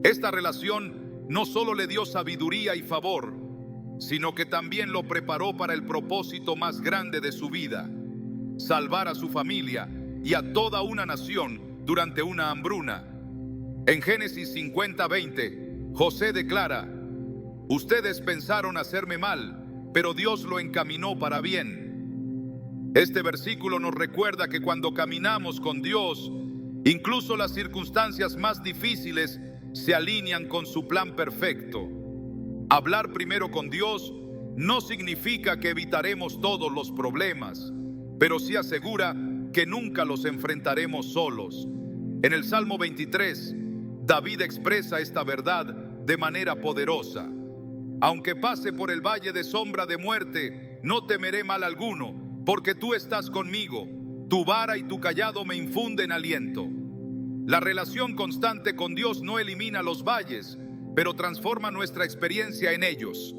Esta relación no solo le dio sabiduría y favor, sino que también lo preparó para el propósito más grande de su vida: salvar a su familia y a toda una nación durante una hambruna. En Génesis 50:20, José declara: ustedes pensaron hacerme mal, pero Dios lo encaminó para bien. Este versículo nos recuerda que cuando caminamos con Dios, incluso las circunstancias más difíciles se alinean con su plan perfecto. Hablar primero con Dios no significa que evitaremos todos los problemas, pero sí asegura que nunca los enfrentaremos solos. En el Salmo 23, David expresa esta verdad de manera poderosa. Aunque pase por el valle de sombra de muerte, no temeré mal alguno, porque tú estás conmigo. Tu vara y tu cayado me infunden aliento. La relación constante con Dios no elimina los valles, pero transforma nuestra experiencia en ellos.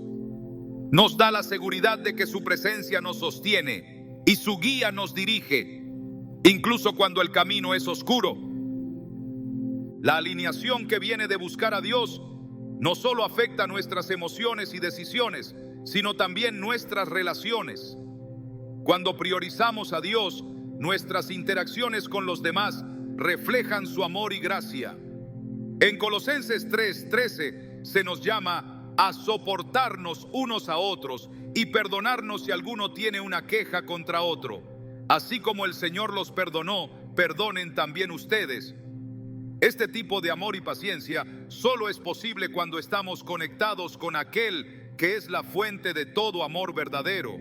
Nos da la seguridad de que su presencia nos sostiene y su guía nos dirige, incluso cuando el camino es oscuro. La alineación que viene de buscar a Dios no solo afecta nuestras emociones y decisiones, sino también nuestras relaciones. Cuando priorizamos a Dios, nuestras interacciones con los demás reflejan su amor y gracia. En Colosenses 3:13 se nos llama a soportarnos unos a otros y perdonarnos si alguno tiene una queja contra otro. Así como el Señor los perdonó, perdonen también ustedes. Este tipo de amor y paciencia solo es posible cuando estamos conectados con aquel que es la fuente de todo amor verdadero.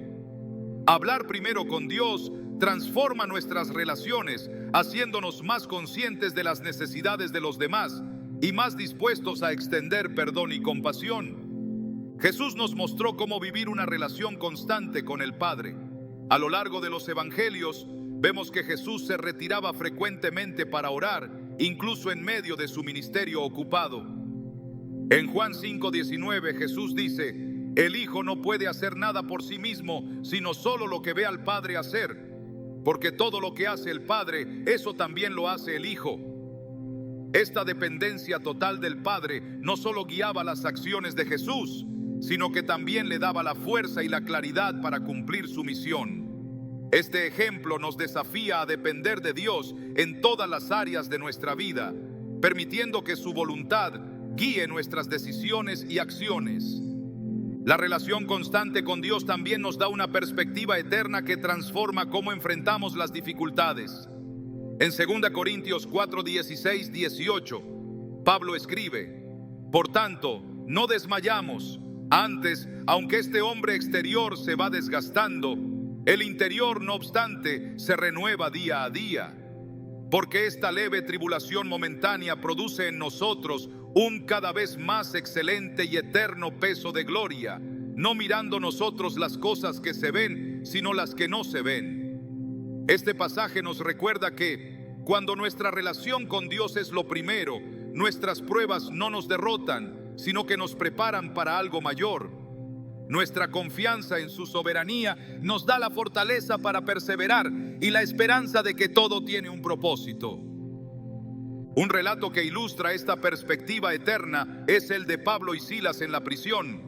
Hablar primero con Dios transforma nuestras relaciones, haciéndonos más conscientes de las necesidades de los demás y más dispuestos a extender perdón y compasión. Jesús nos mostró cómo vivir una relación constante con el Padre. A lo largo de los evangelios, vemos que Jesús se retiraba frecuentemente para orar, incluso en medio de su ministerio ocupado. En Juan 5:19, Jesús dice: el Hijo no puede hacer nada por sí mismo, sino solo lo que ve al Padre hacer, porque todo lo que hace el Padre, eso también lo hace el Hijo. Esta dependencia total del Padre no solo guiaba las acciones de Jesús, sino que también le daba la fuerza y la claridad para cumplir su misión. Este ejemplo nos desafía a depender de Dios en todas las áreas de nuestra vida, permitiendo que su voluntad guíe nuestras decisiones y acciones. La relación constante con Dios también nos da una perspectiva eterna que transforma cómo enfrentamos las dificultades. En 2 Corintios 4:16-18, Pablo escribe: por tanto, no desmayamos. Antes, aunque este hombre exterior se va desgastando, el interior, no obstante, se renueva día a día. Porque esta leve tribulación momentánea produce en nosotros un cada vez más excelente y eterno peso de gloria, no mirando nosotros las cosas que se ven, sino las que no se ven. Este pasaje nos recuerda que cuando nuestra relación con Dios es lo primero, nuestras pruebas no nos derrotan, sino que nos preparan para algo mayor. Nuestra confianza en su soberanía nos da la fortaleza para perseverar y la esperanza de que todo tiene un propósito. Un relato que ilustra esta perspectiva eterna es el de Pablo y Silas en la prisión.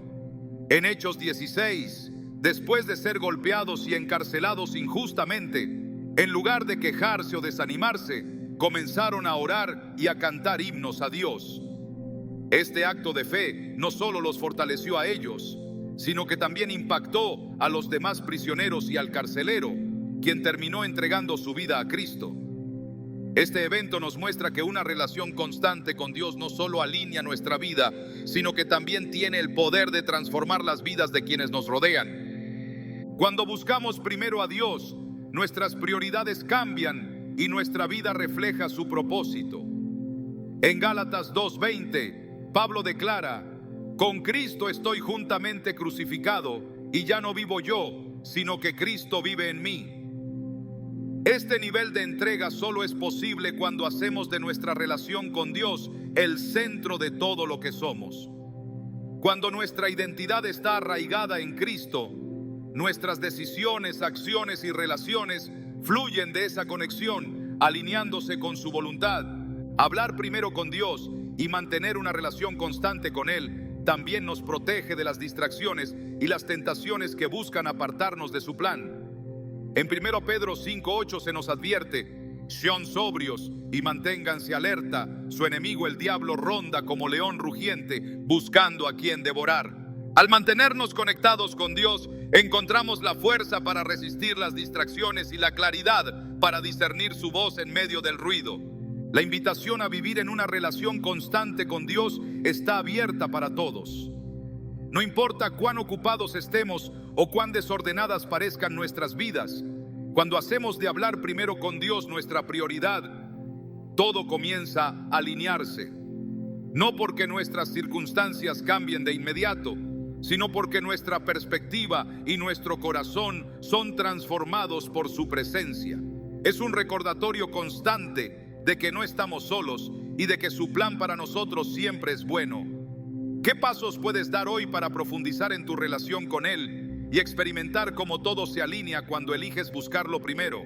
En Hechos 16, después de ser golpeados y encarcelados injustamente, en lugar de quejarse o desanimarse, comenzaron a orar y a cantar himnos a Dios. Este acto de fe no solo los fortaleció a ellos, sino que también impactó a los demás prisioneros y al carcelero, quien terminó entregando su vida a Cristo. Este evento nos muestra que una relación constante con Dios no solo alinea nuestra vida, sino que también tiene el poder de transformar las vidas de quienes nos rodean. Cuando buscamos primero a Dios, nuestras prioridades cambian y nuestra vida refleja su propósito. En Gálatas 2:20, Pablo declara: con Cristo estoy juntamente crucificado, y ya no vivo yo, sino que Cristo vive en mí. Este nivel de entrega solo es posible cuando hacemos de nuestra relación con Dios el centro de todo lo que somos. Cuando nuestra identidad está arraigada en Cristo, nuestras decisiones, acciones y relaciones fluyen de esa conexión, alineándose con su voluntad. Hablar primero con Dios y mantener una relación constante con Él también nos protege de las distracciones y las tentaciones que buscan apartarnos de su plan. En 1 Pedro 5:8 se nos advierte: Sean sobrios y manténganse alerta. Su enemigo el diablo ronda como león rugiente, buscando a quien devorar. Al mantenernos conectados con Dios, encontramos la fuerza para resistir las distracciones y la claridad para discernir su voz en medio del ruido. La invitación a vivir en una relación constante con Dios está abierta para todos. No importa cuán ocupados estemos o cuán desordenadas parezcan nuestras vidas, cuando hacemos de hablar primero con Dios nuestra prioridad, todo comienza a alinearse. No porque nuestras circunstancias cambien de inmediato, sino porque nuestra perspectiva y nuestro corazón son transformados por su presencia. Es un recordatorio constante de que no estamos solos y de que su plan para nosotros siempre es bueno. ¿Qué pasos puedes dar hoy para profundizar en tu relación con Él y experimentar cómo todo se alinea cuando eliges buscarlo primero?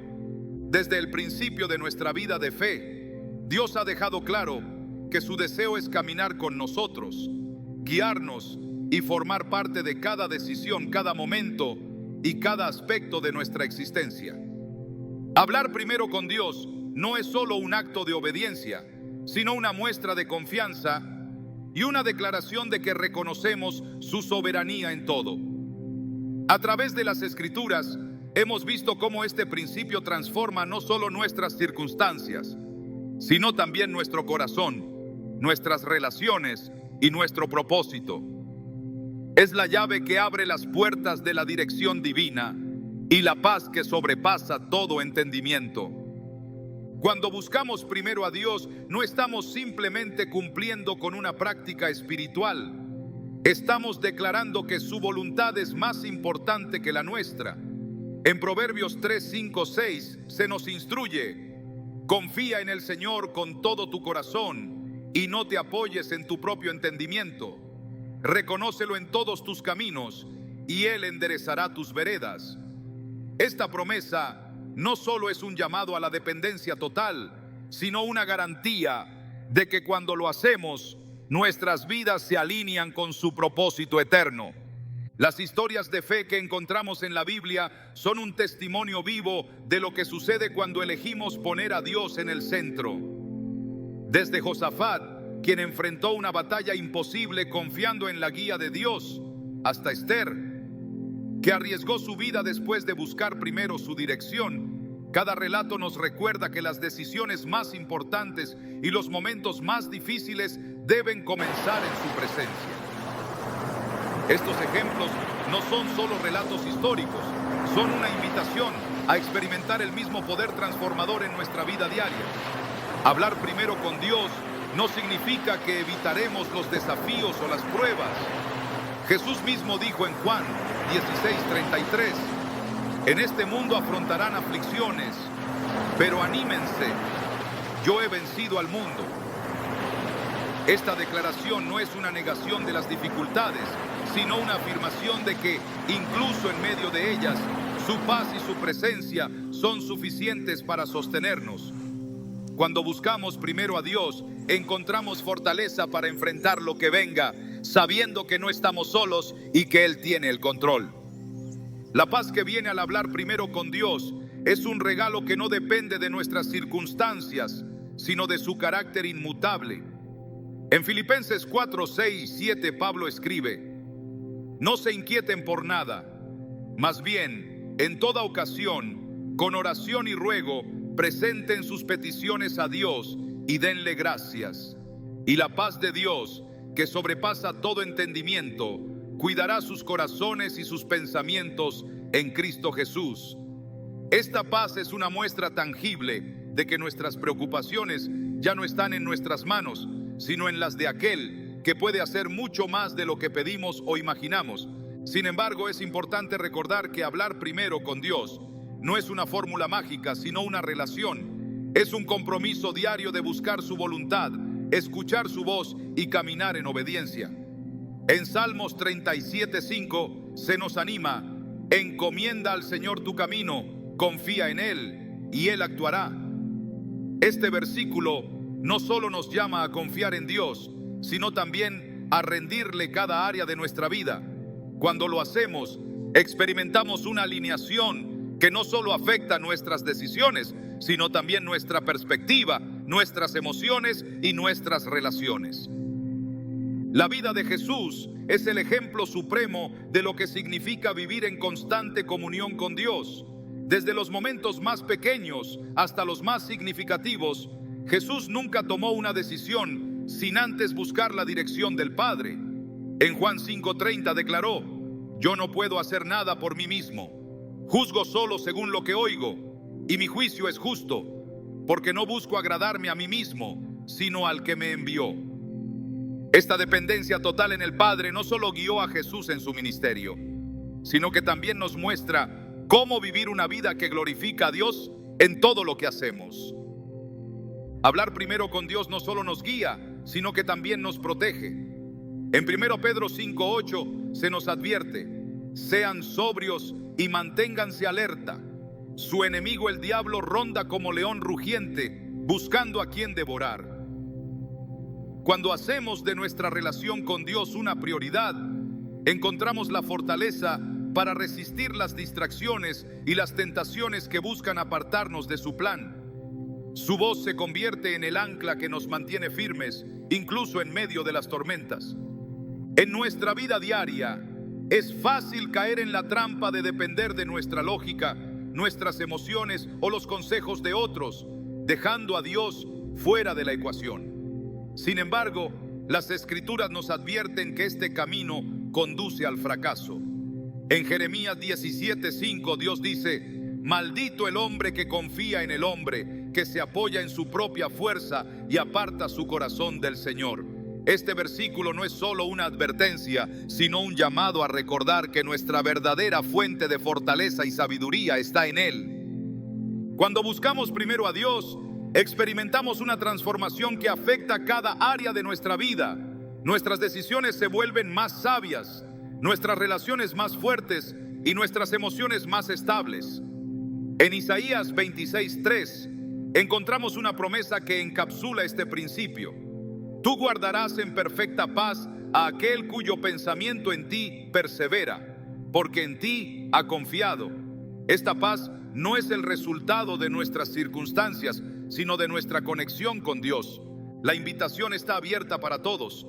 Desde el principio de nuestra vida de fe, Dios ha dejado claro que su deseo es caminar con nosotros, guiarnos y formar parte de cada decisión, cada momento y cada aspecto de nuestra existencia. Hablar primero con Dios no es solo un acto de obediencia, sino una muestra de confianza y una declaración de que reconocemos su soberanía en todo. A través de las Escrituras, hemos visto cómo este principio transforma no solo nuestras circunstancias, sino también nuestro corazón, nuestras relaciones y nuestro propósito. Es la llave que abre las puertas de la dirección divina y la paz que sobrepasa todo entendimiento. Cuando buscamos primero a Dios, no estamos simplemente cumpliendo con una práctica espiritual. Estamos declarando que su voluntad es más importante que la nuestra. En Proverbios 3, 5, 6 se nos instruye: confía en el Señor con todo tu corazón y no te apoyes en tu propio entendimiento. Reconócelo en todos tus caminos y Él enderezará tus veredas. Esta promesa no solo es un llamado a la dependencia total, sino una garantía de que cuando lo hacemos, nuestras vidas se alinean con su propósito eterno. Las historias de fe que encontramos en la Biblia son un testimonio vivo de lo que sucede cuando elegimos poner a Dios en el centro. Desde Josafat, quien enfrentó una batalla imposible confiando en la guía de Dios, hasta Esther, que arriesgó su vida después de buscar primero su dirección. Cada relato nos recuerda que las decisiones más importantes y los momentos más difíciles deben comenzar en su presencia. Estos ejemplos no son solo relatos históricos, son una invitación a experimentar el mismo poder transformador en nuestra vida diaria. Hablar primero con Dios no significa que evitaremos los desafíos o las pruebas. Jesús mismo dijo en Juan 16:33, en este mundo afrontarán aflicciones, pero anímense, yo he vencido al mundo. Esta declaración no es una negación de las dificultades, sino una afirmación de que, incluso en medio de ellas, su paz y su presencia son suficientes para sostenernos. Cuando buscamos primero a Dios, encontramos fortaleza para enfrentar lo que venga, sabiendo que no estamos solos y que Él tiene el control. La paz que viene al hablar primero con Dios es un regalo que no depende de nuestras circunstancias, sino de su carácter inmutable. En Filipenses 4, 6 y 7 Pablo escribe: no se inquieten por nada, más bien, en toda ocasión, con oración y ruego, presenten sus peticiones a Dios y denle gracias. Y la paz de Dios, que sobrepasa todo entendimiento, cuidará sus corazones y sus pensamientos en Cristo Jesús. Esta paz es una muestra tangible de que nuestras preocupaciones ya no están en nuestras manos, sino en las de aquel que puede hacer mucho más de lo que pedimos o imaginamos. Sin embargo, es importante recordar que hablar primero con Dios no es una fórmula mágica, sino una relación. Es un compromiso diario de buscar su voluntad, escuchar su voz y caminar en obediencia. En Salmos 37:5 se nos anima: encomienda al Señor tu camino, confía en Él y Él actuará. Este versículo no solo nos llama a confiar en Dios, sino también a rendirle cada área de nuestra vida. Cuando lo hacemos, experimentamos una alineación que no solo afecta nuestras decisiones, sino también nuestra perspectiva, nuestras emociones y nuestras relaciones. La vida de Jesús es el ejemplo supremo de lo que significa vivir en constante comunión con Dios. Desde los momentos más pequeños hasta los más significativos, Jesús nunca tomó una decisión sin antes buscar la dirección del Padre. En Juan 5:30 declaró: yo no puedo hacer nada por mí mismo, juzgo solo según lo que oigo, y mi juicio es justo, porque no busco agradarme a mí mismo, sino al que me envió. Esta dependencia total en el Padre no solo guió a Jesús en su ministerio, sino que también nos muestra cómo vivir una vida que glorifica a Dios en todo lo que hacemos. Hablar primero con Dios no solo nos guía, sino que también nos protege. En 1 Pedro 5:8 se nos advierte: sean sobrios y manténganse alerta. Su enemigo el diablo ronda como león rugiente, buscando a quien devorar. Cuando hacemos de nuestra relación con Dios una prioridad, encontramos la fortaleza para resistir las distracciones y las tentaciones que buscan apartarnos de su plan. Su voz se convierte en el ancla que nos mantiene firmes, incluso en medio de las tormentas. En nuestra vida diaria, es fácil caer en la trampa de depender de nuestra lógica, nuestras emociones o los consejos de otros, dejando a Dios fuera de la ecuación. Sin embargo, las Escrituras nos advierten que este camino conduce al fracaso. En Jeremías 17:5 Dios dice: maldito el hombre que confía en el hombre, que se apoya en su propia fuerza y aparta su corazón del Señor. Este versículo no es solo una advertencia, sino un llamado a recordar que nuestra verdadera fuente de fortaleza y sabiduría está en Él. Cuando buscamos primero a Dios, experimentamos una transformación que afecta cada área de nuestra vida. Nuestras decisiones se vuelven más sabias, nuestras relaciones más fuertes y nuestras emociones más estables. En Isaías 26:3 encontramos una promesa que encapsula este principio: tú guardarás en perfecta paz a aquel cuyo pensamiento en ti persevera, porque en ti ha confiado. Esta paz no es el resultado de nuestras circunstancias, sino de nuestra conexión con Dios. La invitación está abierta para todos.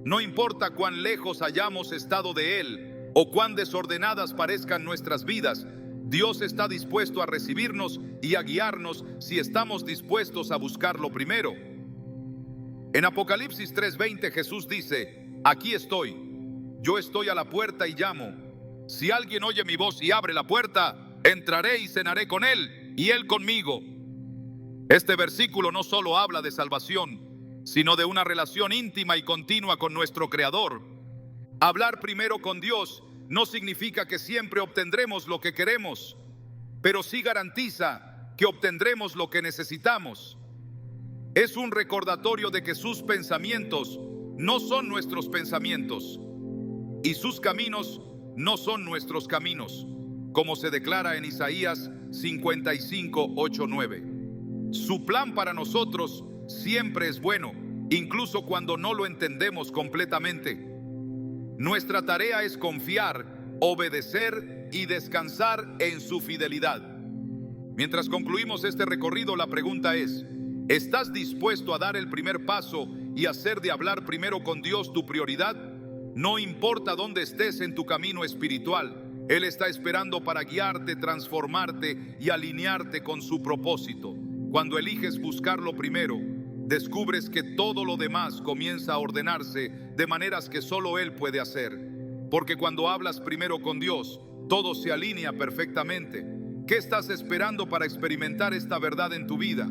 No importa cuán lejos hayamos estado de Él o cuán desordenadas parezcan nuestras vidas, Dios está dispuesto a recibirnos y a guiarnos si estamos dispuestos a buscarlo primero. En Apocalipsis 3:20 Jesús dice: aquí estoy, yo estoy a la puerta y llamo. Si alguien oye mi voz y abre la puerta, entraré y cenaré con él y él conmigo. Este versículo no solo habla de salvación, sino de una relación íntima y continua con nuestro Creador. Hablar primero con Dios no significa que siempre obtendremos lo que queremos, pero sí garantiza que obtendremos lo que necesitamos. Es un recordatorio de que sus pensamientos no son nuestros pensamientos y sus caminos no son nuestros caminos, como se declara en Isaías 55:8-9. Su plan para nosotros siempre es bueno, incluso cuando no lo entendemos completamente. Nuestra tarea es confiar, obedecer y descansar en su fidelidad. Mientras concluimos este recorrido, la pregunta es: ¿estás dispuesto a dar el primer paso y hacer de hablar primero con Dios tu prioridad? No importa dónde estés en tu camino espiritual, Él está esperando para guiarte, transformarte y alinearte con su propósito. Cuando eliges buscarlo primero, descubres que todo lo demás comienza a ordenarse de maneras que solo Él puede hacer. Porque cuando hablas primero con Dios, todo se alinea perfectamente. ¿Qué estás esperando para experimentar esta verdad en tu vida?